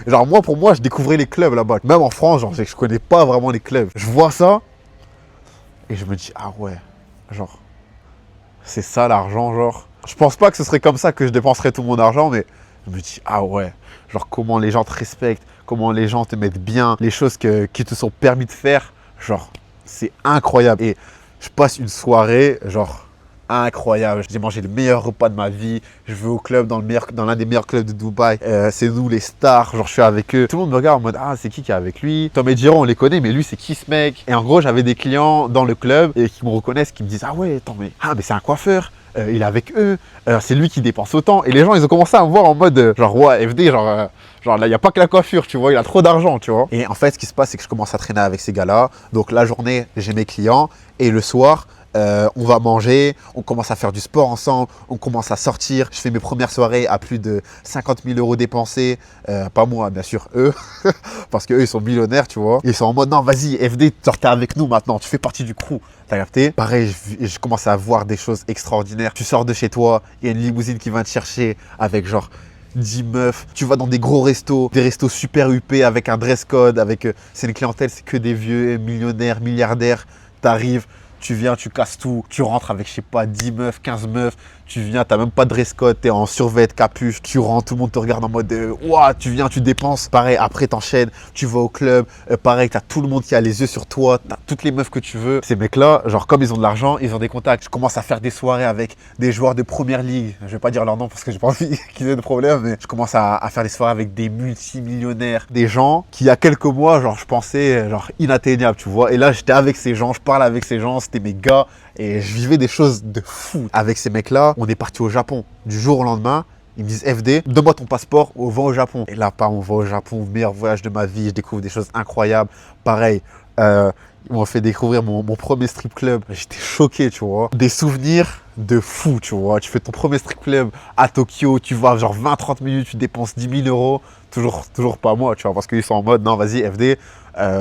Genre moi, pour moi, je découvrais les clubs là-bas. Même en France, genre je connais pas vraiment les clubs. Je vois ça et je me dis ah ouais, genre c'est ça l'argent, genre. Je pense pas que ce serait comme ça que je dépenserais tout mon argent, mais je me dis ah ouais, genre comment les gens te respectent, comment les gens te mettent bien, les choses qui te sont permis de faire, genre c'est incroyable. Et je passe une soirée, genre incroyable. J'ai mangé le meilleur repas de ma vie. Je vais au club dans l'un des meilleurs clubs de Dubaï. C'est nous les stars. Genre je suis avec eux. Tout le monde me regarde en mode ah c'est qui est avec lui. Tom et Jerry on les connaît mais lui c'est qui ce mec. Et en gros j'avais des clients dans le club et qui me reconnaissent, qui me disent ah ouais attends mais c'est un coiffeur. Il est avec eux. C'est lui qui dépense autant. Et les gens ils ont commencé à me voir en mode genre ouais FD genre là il n'y a pas que la coiffure tu vois. Il a trop d'argent tu vois. Et en fait ce qui se passe c'est que je commence à traîner avec ces gars là. Donc la journée j'ai mes clients et le soir on va manger, on commence à faire du sport ensemble, on commence à sortir. Je fais mes premières soirées à plus de 50 000 euros dépensés. Pas moi, bien sûr, eux. Parce qu'eux, ils sont millionnaires, tu vois. Ils sont en mode, non, vas-y, FD, t'es avec nous maintenant. Tu fais partie du crew. T'as capté? Pareil, je commence à voir des choses extraordinaires. Tu sors de chez toi, il y a une limousine qui vient te chercher avec genre 10 meufs, tu vas dans des gros restos, des restos super huppés avec un dress code, c'est une clientèle, c'est que des vieux millionnaires, milliardaires. T'arrives, tu viens, tu casses tout, tu rentres avec, je sais pas, 10 meufs, 15 meufs, tu viens, t'as même pas de dress code, t'es en survêt, capuche, tu rentres, tout le monde te regarde en mode ouah, tu viens, tu dépenses. Pareil, après t'enchaînes, tu vas au club, pareil, t'as tout le monde qui a les yeux sur toi, t'as toutes les meufs que tu veux. Ces mecs-là, genre comme ils ont de l'argent, ils ont des contacts. Je commence à faire des soirées avec des joueurs de première ligue. Je vais pas dire leur nom parce que j'ai pas envie qu'ils aient de problème, mais je commence à faire des soirées avec des multimillionnaires, des gens qui, il y a quelques mois, genre je pensais genre inatteignables, tu vois. Et là, j'étais avec ces gens, je parle avec ces gens, c'était mes gars. Et je vivais des choses de fou. Avec ces mecs-là, on est parti au Japon. Du jour au lendemain, ils me disent FD, donne-moi ton passeport, on va au Japon. Et là, on va au Japon, meilleur voyage de ma vie, je découvre des choses incroyables. Pareil, ils m'ont fait découvrir mon premier strip club. J'étais choqué, tu vois. Des souvenirs de fou, tu vois. Tu fais ton premier strip club à Tokyo, tu vas genre 20-30 minutes, tu dépenses 10 000 euros. Toujours pas moi, tu vois, parce qu'ils sont en mode, non, vas-y, FD,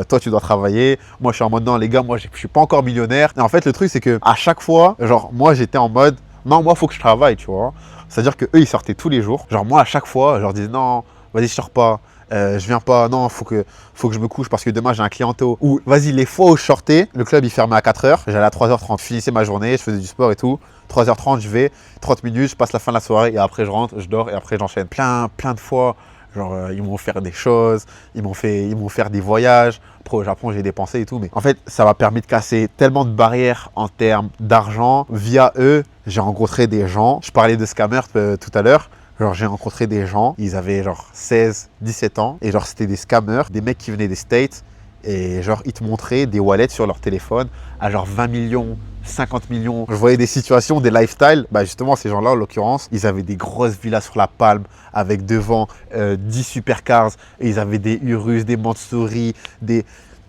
toi, tu dois travailler. Moi, je suis en mode, non, les gars, moi, je suis pas encore millionnaire. Et en fait, le truc, c'est que à chaque fois, genre, moi, j'étais en mode, non, moi, faut que je travaille, tu vois. C'est-à-dire que eux, ils sortaient tous les jours. Genre, moi, à chaque fois, je leur disais, non, vas-y, je sors pas. Je viens pas, non, faut que je me couche parce que demain j'ai un clientèle. Ou vas-y, les fois où je sortais, le club il fermait à 4h, j'allais à 3h30, je finissais ma journée, je faisais du sport et tout. 3h30, je vais, 30 minutes, je passe la fin de la soirée et après je rentre, je dors et après j'enchaîne. Plein de fois, genre ils m'ont offert des choses, ils m'ont offert des voyages. Après au Japon j'ai dépensé et tout, mais en fait ça m'a permis de casser tellement de barrières en termes d'argent. Via eux, j'ai rencontré des gens, je parlais de scammers tout à l'heure. Genre j'ai rencontré des gens, ils avaient genre 16, 17 ans et genre c'était des scammers, des mecs qui venaient des States et genre ils te montraient des wallets sur leur téléphone à genre 20 millions, 50 millions. Je voyais des situations, des lifestyles, bah justement ces gens-là en l'occurrence, ils avaient des grosses villas sur la Palme avec devant 10 supercars et ils avaient des Urus, des Mansouri,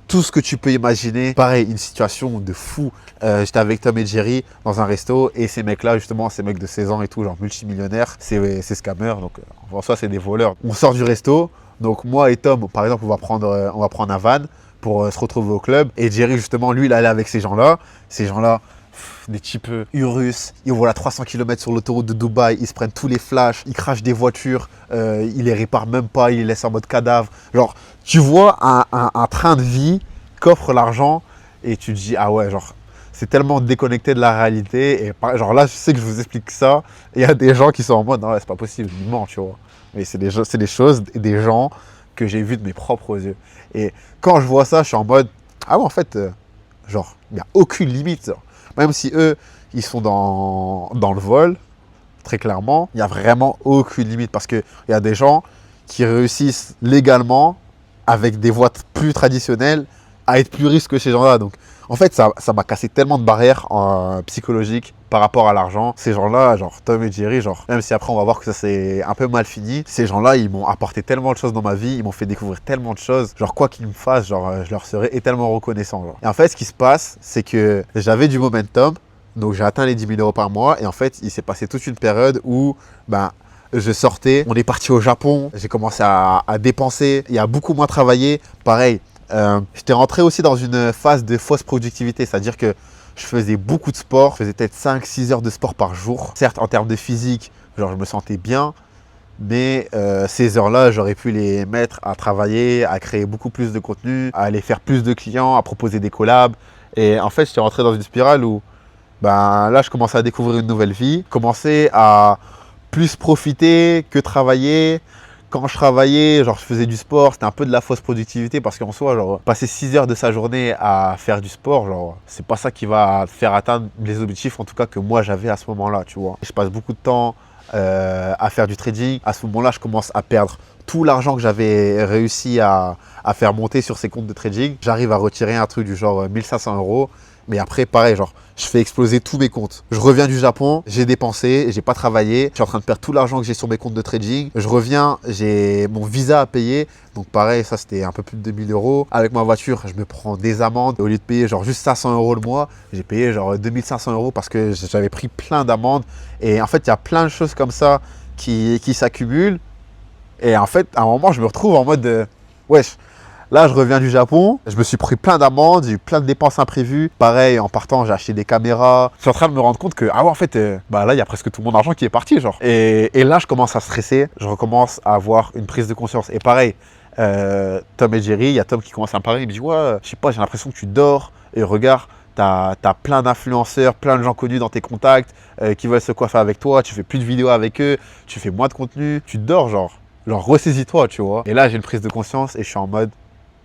tout ce que tu peux imaginer. Pareil, une situation de fou. J'étais avec Tom et Jerry dans un resto et ces mecs-là, justement, ces mecs de 16 ans et tout, genre multimillionnaires, c'est scammers. Donc, en soi, c'est des voleurs. On sort du resto. Donc, moi et Tom, par exemple, on va prendre un van pour se retrouver au club. Et Jerry, justement, lui, il allait avec ces gens-là. Ces gens-là, des types Urus, ils volent à 300 km sur l'autoroute de Dubaï, ils se prennent tous les flashs, ils crachent des voitures, ils les réparent même pas, ils les laissent en mode cadavre. Genre, tu vois un train de vie qu'offre l'argent et tu te dis, ah ouais, genre, c'est tellement déconnecté de la réalité. Et genre là, je sais que je vous explique ça, et il y a des gens qui sont en mode, non, c'est pas possible, ils mentent, tu vois. Mais c'est des choses et des gens que j'ai vus de mes propres yeux. Et quand je vois ça, je suis en mode, ah ouais, en fait, genre, il n'y a aucune limite. Genre. Même si eux, ils sont dans le vol, très clairement, il n'y a vraiment aucune limite. Parce qu'il y a des gens qui réussissent légalement, avec des voies plus traditionnelles, à être plus riches que ces gens-là. Donc, en fait, ça m'a cassé tellement de barrières psychologiques par rapport à l'argent. Ces gens-là, genre Tom et Jerry, genre, même si après on va voir que ça s'est un peu mal fini, ces gens-là, ils m'ont apporté tellement de choses dans ma vie, ils m'ont fait découvrir tellement de choses. Genre, quoi qu'ils me fassent, genre, je leur serais éternellement reconnaissant. Genre. Et en fait, ce qui se passe, c'est que j'avais du momentum, Donc j'ai atteint les 10 000 euros par mois et en fait, il s'est passé toute une période où ben, je sortais, on est parti au Japon, j'ai commencé à dépenser et à beaucoup moins travailler. Pareil, j'étais rentré aussi dans une phase de fausse productivité, c'est-à-dire que je faisais beaucoup de sport, je faisais peut-être 5-6 heures de sport par jour. Certes, en termes de physique, genre je me sentais bien, mais ces heures-là, j'aurais pu les mettre à travailler, à créer beaucoup plus de contenu, à aller faire plus de clients, à proposer des collabs. Et en fait, j'étais rentré dans une spirale où ben, là, je commençais à découvrir une nouvelle vie, commençais à plus profiter que travailler. Quand je travaillais, genre je faisais du sport, c'était un peu de la fausse productivité parce qu'en soi, genre passer 6 heures de sa journée à faire du sport, genre c'est pas ça qui va faire atteindre les objectifs en tout cas que moi j'avais à ce moment-là, tu vois. Je passe beaucoup de temps à faire du trading. À ce moment-là, je commence à perdre tout l'argent que j'avais réussi à faire monter sur ces comptes de trading. J'arrive à retirer un truc du genre 1500 euros. Mais après, pareil, genre, je fais exploser tous mes comptes. Je reviens du Japon, j'ai dépensé, j'ai pas travaillé. Je suis en train de perdre tout l'argent que j'ai sur mes comptes de trading. Je reviens, j'ai mon visa à payer. Donc pareil, ça c'était un peu plus de 2000 euros. Avec ma voiture, je me prends des amendes. Au lieu de payer genre juste 500 euros le mois, j'ai payé genre 2500 euros parce que j'avais pris plein d'amendes. Et en fait, il y a plein de choses comme ça qui s'accumulent. Et en fait, à un moment, je me retrouve en mode wesh. Là, je reviens du Japon, je me suis pris plein d'amendes, j'ai eu plein de dépenses imprévues. Pareil, en partant, j'ai acheté des caméras. Je suis en train de me rendre compte que, ah ouais, en fait, bah là, il y a presque tout mon argent qui est parti, genre. Et là, je commence à stresser, je recommence à avoir une prise de conscience. Et pareil, Tom et Jerry, il y a Tom qui commence à me parler, il me dit, ouais, je sais pas, j'ai l'impression que tu dors. Et regarde, t'as plein d'influenceurs, plein de gens connus dans tes contacts qui veulent se coiffer avec toi, tu fais plus de vidéos avec eux, tu fais moins de contenu, tu dors, genre ressaisis-toi, tu vois. Et là, j'ai une prise de conscience et je suis en mode,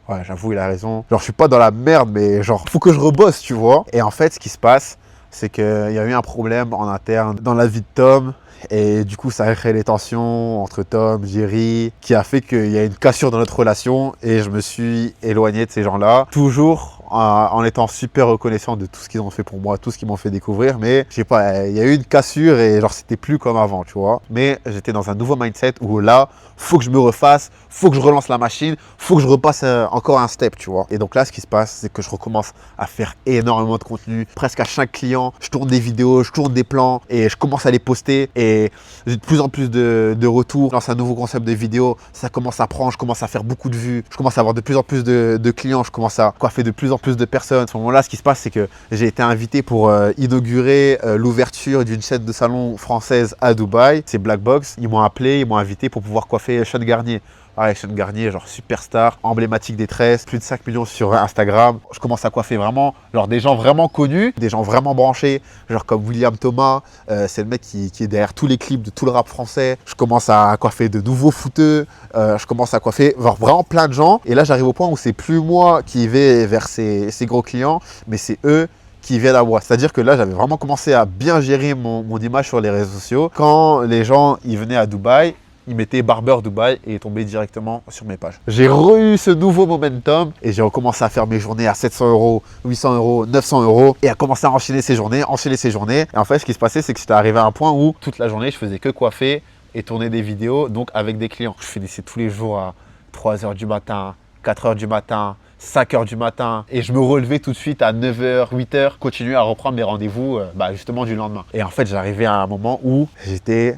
ouais, j'avoue, il a raison. Genre, je suis pas dans la merde, mais genre, faut que je rebosse, tu vois. Et en fait, ce qui se passe, c'est qu'il y a eu un problème en interne dans la vie de Tom. Et du coup, ça a créé des tensions entre Tom, Jerry, qui a fait qu'il y a une cassure dans notre relation. Et je me suis éloigné de ces gens-là. Toujours en étant super reconnaissant de tout ce qu'ils ont fait pour moi, tout ce qu'ils m'ont fait découvrir. Mais je sais pas, il y a eu une cassure et genre, c'était plus comme avant, tu vois. Mais j'étais dans un nouveau mindset où là, faut que je me refasse, faut que je relance la machine, faut que je repasse encore un step, tu vois. Et donc là, ce qui se passe, c'est que je recommence à faire énormément de contenu. Presque à chaque client, je tourne des vidéos, je tourne des plans et je commence à les poster. Et j'ai de plus en plus de retours. Je lance un nouveau concept de vidéo, ça commence à prendre, je commence à faire beaucoup de vues. Je commence à avoir de plus en plus de clients, je commence à coiffer de plus en plus de personnes. À ce moment-là, ce qui se passe, c'est que j'ai été invité pour inaugurer l'ouverture d'une chaîne de salon française à Dubaï. C'est Black Box. Ils m'ont appelé, ils m'ont invité pour pouvoir coiffer Sean Garnier. Pareil, Sean Garnier, genre superstar, emblématique des tresses, plus de 5 millions sur Instagram. Je commence à coiffer vraiment, genre des gens vraiment connus, des gens vraiment branchés, genre comme William Thomas, c'est le mec qui est derrière tous les clips de tout le rap français. Je commence à coiffer de nouveaux footeux, je commence à coiffer genre, vraiment plein de gens. Et là, j'arrive au point où c'est plus moi qui vais vers ces gros clients, mais c'est eux qui viennent à moi. C'est-à-dire que là, j'avais vraiment commencé à bien gérer mon image sur les réseaux sociaux. Quand les gens ils venaient à Dubaï, ils mettaient Barber Dubaï et ils tombaient directement sur mes pages. J'ai eu ce nouveau momentum et j'ai recommencé à faire mes journées à 700 euros, 800 euros, 900 euros et à commencer à enchaîner ces journées. Et en fait, ce qui se passait, c'est que j'étais arrivé à un point où toute la journée, je faisais que coiffer et tourner des vidéos, donc avec des clients. Je finissais tous les jours à 3 h du matin, 4 h du matin, 5 h du matin et je me relevais tout de suite à 9 h, 8 h, continuer à reprendre mes rendez-vous justement du lendemain. Et en fait, j'arrivais à un moment où j'étais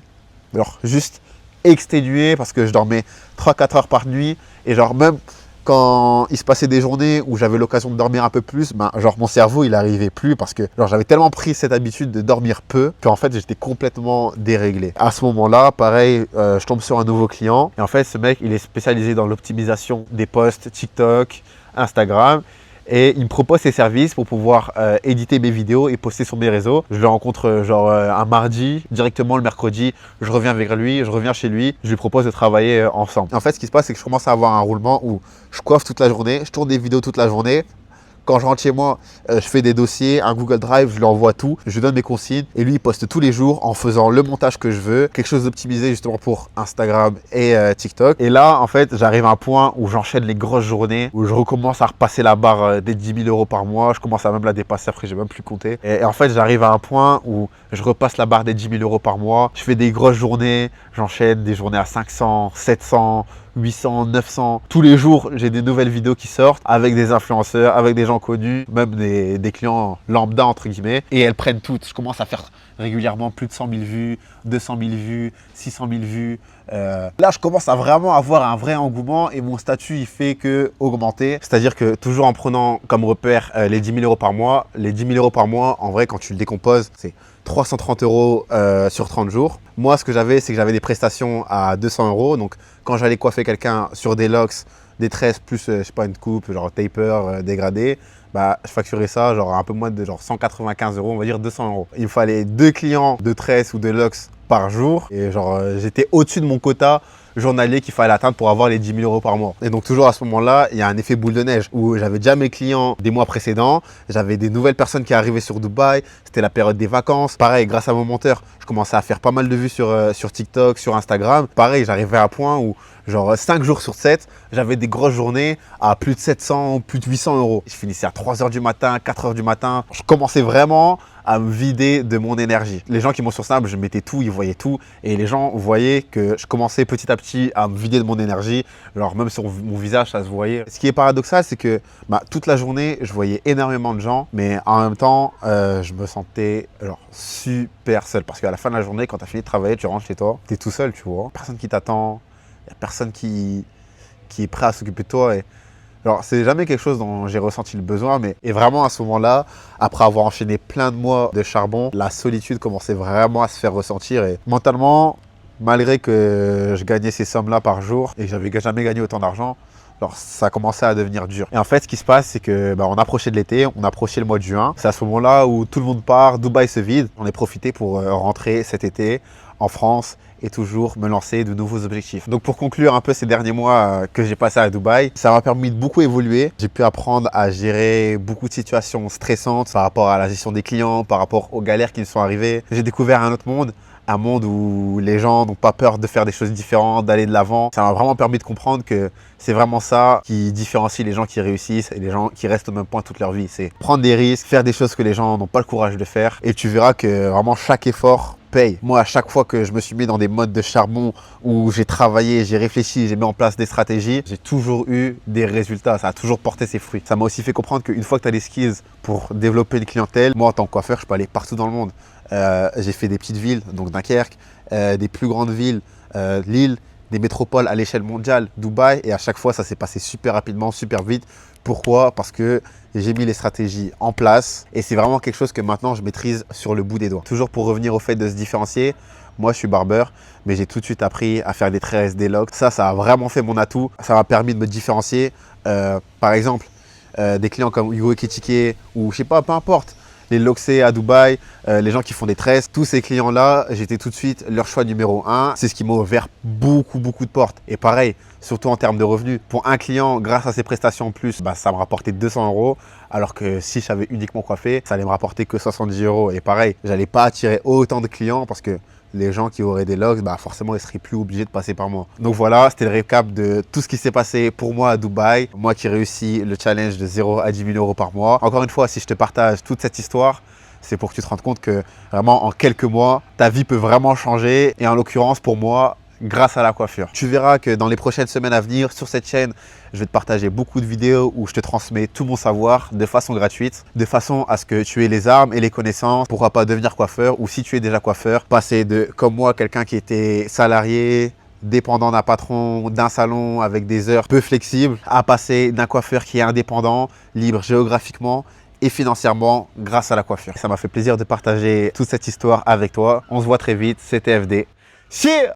juste exténué parce que je dormais 3-4 heures par nuit et genre même quand il se passait des journées où j'avais l'occasion de dormir un peu plus, genre mon cerveau il n'arrivait plus parce que genre j'avais tellement pris cette habitude de dormir peu qu'en fait j'étais complètement déréglé. À ce moment-là, pareil, je tombe sur un nouveau client et en fait ce mec il est spécialisé dans l'optimisation des posts TikTok, Instagram. Et il me propose ses services pour pouvoir éditer mes vidéos et poster sur mes réseaux. Je le rencontre un mardi, directement le mercredi, je reviens vers lui, je reviens chez lui, je lui propose de travailler ensemble. En fait, ce qui se passe, c'est que je commence à avoir un roulement où je coiffe toute la journée, je tourne des vidéos toute la journée. Quand je rentre chez moi, je fais des dossiers, un Google Drive, je lui envoie tout, je lui donne mes consignes et lui il poste tous les jours en faisant le montage que je veux, quelque chose d'optimisé justement pour Instagram et TikTok. Et là, en fait, j'arrive à un point où j'enchaîne les grosses journées, où je recommence à repasser la barre des 10 000 euros par mois, je commence à même la dépasser, après j'ai même plus compté. Et en fait, j'arrive à un point où je repasse la barre des 10 000 euros par mois, je fais des grosses journées, j'enchaîne des journées à 500, 700, 800, 900. Tous les jours, j'ai des nouvelles vidéos qui sortent avec des influenceurs, avec des gens connus, même des clients lambda, entre guillemets. Et elles prennent toutes. Je commence à faire régulièrement plus de 100 000 vues, 200 000 vues, 600 000 vues. Là, je commence à vraiment avoir un vrai engouement et mon statut, il fait que augmenter. C'est-à-dire que toujours en prenant comme repère les 10 000 euros par mois, les 10 000 euros par mois, en vrai, quand tu le décomposes, c'est 330 euros sur 30 jours. Moi, ce que j'avais, c'est que j'avais des prestations à 200 euros. Donc, quand j'allais coiffer quelqu'un sur des locks, des tresses, plus, je sais pas, une coupe, genre taper, dégradé, bah, je facturais ça, genre un peu moins de genre 195 euros, on va dire 200 euros. Il me fallait 2 clients de tresses ou de locks par jour. Et genre, j'étais au-dessus de mon quota journalier qu'il fallait atteindre pour avoir les 10 000 euros par mois. Et donc toujours à ce moment-là, il y a un effet boule de neige où j'avais déjà mes clients des mois précédents, j'avais des nouvelles personnes qui arrivaient sur Dubaï, c'était la période des vacances. Pareil, grâce à mon monteur, je commençais à faire pas mal de vues sur TikTok, sur Instagram. Pareil, j'arrivais à un point où genre 5 jours sur 7, j'avais des grosses journées à plus de 700, plus de 800 euros. Je finissais à 3 h du matin, 4 h du matin. Je commençais vraiment à me vider de mon énergie. Les gens qui m'ont sur Snap, je mettais tout, ils voyaient tout. Et les gens voyaient que je commençais petit à petit à me vider de mon énergie. Alors même sur mon visage, ça se voyait. Ce qui est paradoxal, c'est que toute la journée, je voyais énormément de gens. Mais en même temps, je me sentais genre super seul. Parce qu'à la fin de la journée, quand tu as fini de travailler, tu rentres chez toi, tu es tout seul, tu vois. Personne qui t'attend. Il n'y a personne qui est prêt à s'occuper de toi. Et alors, c'est jamais quelque chose dont j'ai ressenti le besoin, mais et vraiment à ce moment-là, après avoir enchaîné plein de mois de charbon, la solitude commençait vraiment à se faire ressentir. Et mentalement, malgré que je gagnais ces sommes-là par jour et que j'avais jamais gagné autant d'argent, alors ça commençait à devenir dur. Et en fait, ce qui se passe, c'est que on approchait de l'été, on approchait le mois de juin. C'est à ce moment-là où tout le monde part, Dubaï se vide. On est profité pour rentrer cet été en France et toujours me lancer de nouveaux objectifs. Donc pour conclure un peu ces derniers mois que j'ai passé à Dubaï, ça m'a permis de beaucoup évoluer. J'ai pu apprendre à gérer beaucoup de situations stressantes par rapport à la gestion des clients, par rapport aux galères qui me sont arrivées. J'ai découvert un autre monde. Un monde où les gens n'ont pas peur de faire des choses différentes, d'aller de l'avant. Ça m'a vraiment permis de comprendre que c'est vraiment ça qui différencie les gens qui réussissent et les gens qui restent au même point toute leur vie. C'est prendre des risques, faire des choses que les gens n'ont pas le courage de faire. Et tu verras que vraiment chaque effort paye. Moi, à chaque fois que je me suis mis dans des modes de charbon où j'ai travaillé, j'ai réfléchi, j'ai mis en place des stratégies, j'ai toujours eu des résultats. Ça a toujours porté ses fruits. Ça m'a aussi fait comprendre qu'une fois que tu as les skills pour développer une clientèle, moi, en tant que coiffeur, je peux aller partout dans le monde. J'ai fait des petites villes, donc Dunkerque, des plus grandes villes, Lille, des métropoles à l'échelle mondiale, Dubaï, et à chaque fois, ça s'est passé super rapidement, super vite. Pourquoi? Parce que j'ai mis les stratégies en place et c'est vraiment quelque chose que maintenant je maîtrise sur le bout des doigts. Toujours pour revenir au fait de se différencier, moi je suis barbeur, mais j'ai tout de suite appris à faire des tresses, des locks. Ça a vraiment fait mon atout. Ça m'a permis de me différencier. Par exemple, des clients comme Hugo Ekitike ou je sais pas, peu importe. Les loxés à Dubaï, les gens qui font des tresses, tous ces clients-là, j'étais tout de suite leur choix numéro 1. C'est ce qui m'a ouvert beaucoup de portes. Et pareil, surtout en termes de revenus. Pour un client, grâce à ses prestations en plus, ça me rapportait 200 euros. Alors que si j'avais uniquement coiffé, ça allait me rapporter que 70 euros. Et pareil, j'allais pas attirer autant de clients parce que les gens qui auraient des locks, forcément, ils seraient plus obligés de passer par moi. Donc voilà, c'était le récap de tout ce qui s'est passé pour moi à Dubaï. Moi qui réussis le challenge de 0 à 10 000 euros par mois. Encore une fois, si je te partage toute cette histoire, c'est pour que tu te rendes compte que vraiment en quelques mois, ta vie peut vraiment changer. Et en l'occurrence, pour moi, grâce à la coiffure. Tu verras que dans les prochaines semaines à venir, sur cette chaîne, je vais te partager beaucoup de vidéos où je te transmets tout mon savoir de façon gratuite, de façon à ce que tu aies les armes et les connaissances, pourquoi pas devenir coiffeur ou si tu es déjà coiffeur, passer de, comme moi, quelqu'un qui était salarié, dépendant d'un patron, d'un salon avec des heures peu flexibles, à passer d'un coiffeur qui est indépendant, libre géographiquement et financièrement grâce à la coiffure. Ça m'a fait plaisir de partager toute cette histoire avec toi. On se voit très vite, c'était FD. Cheers!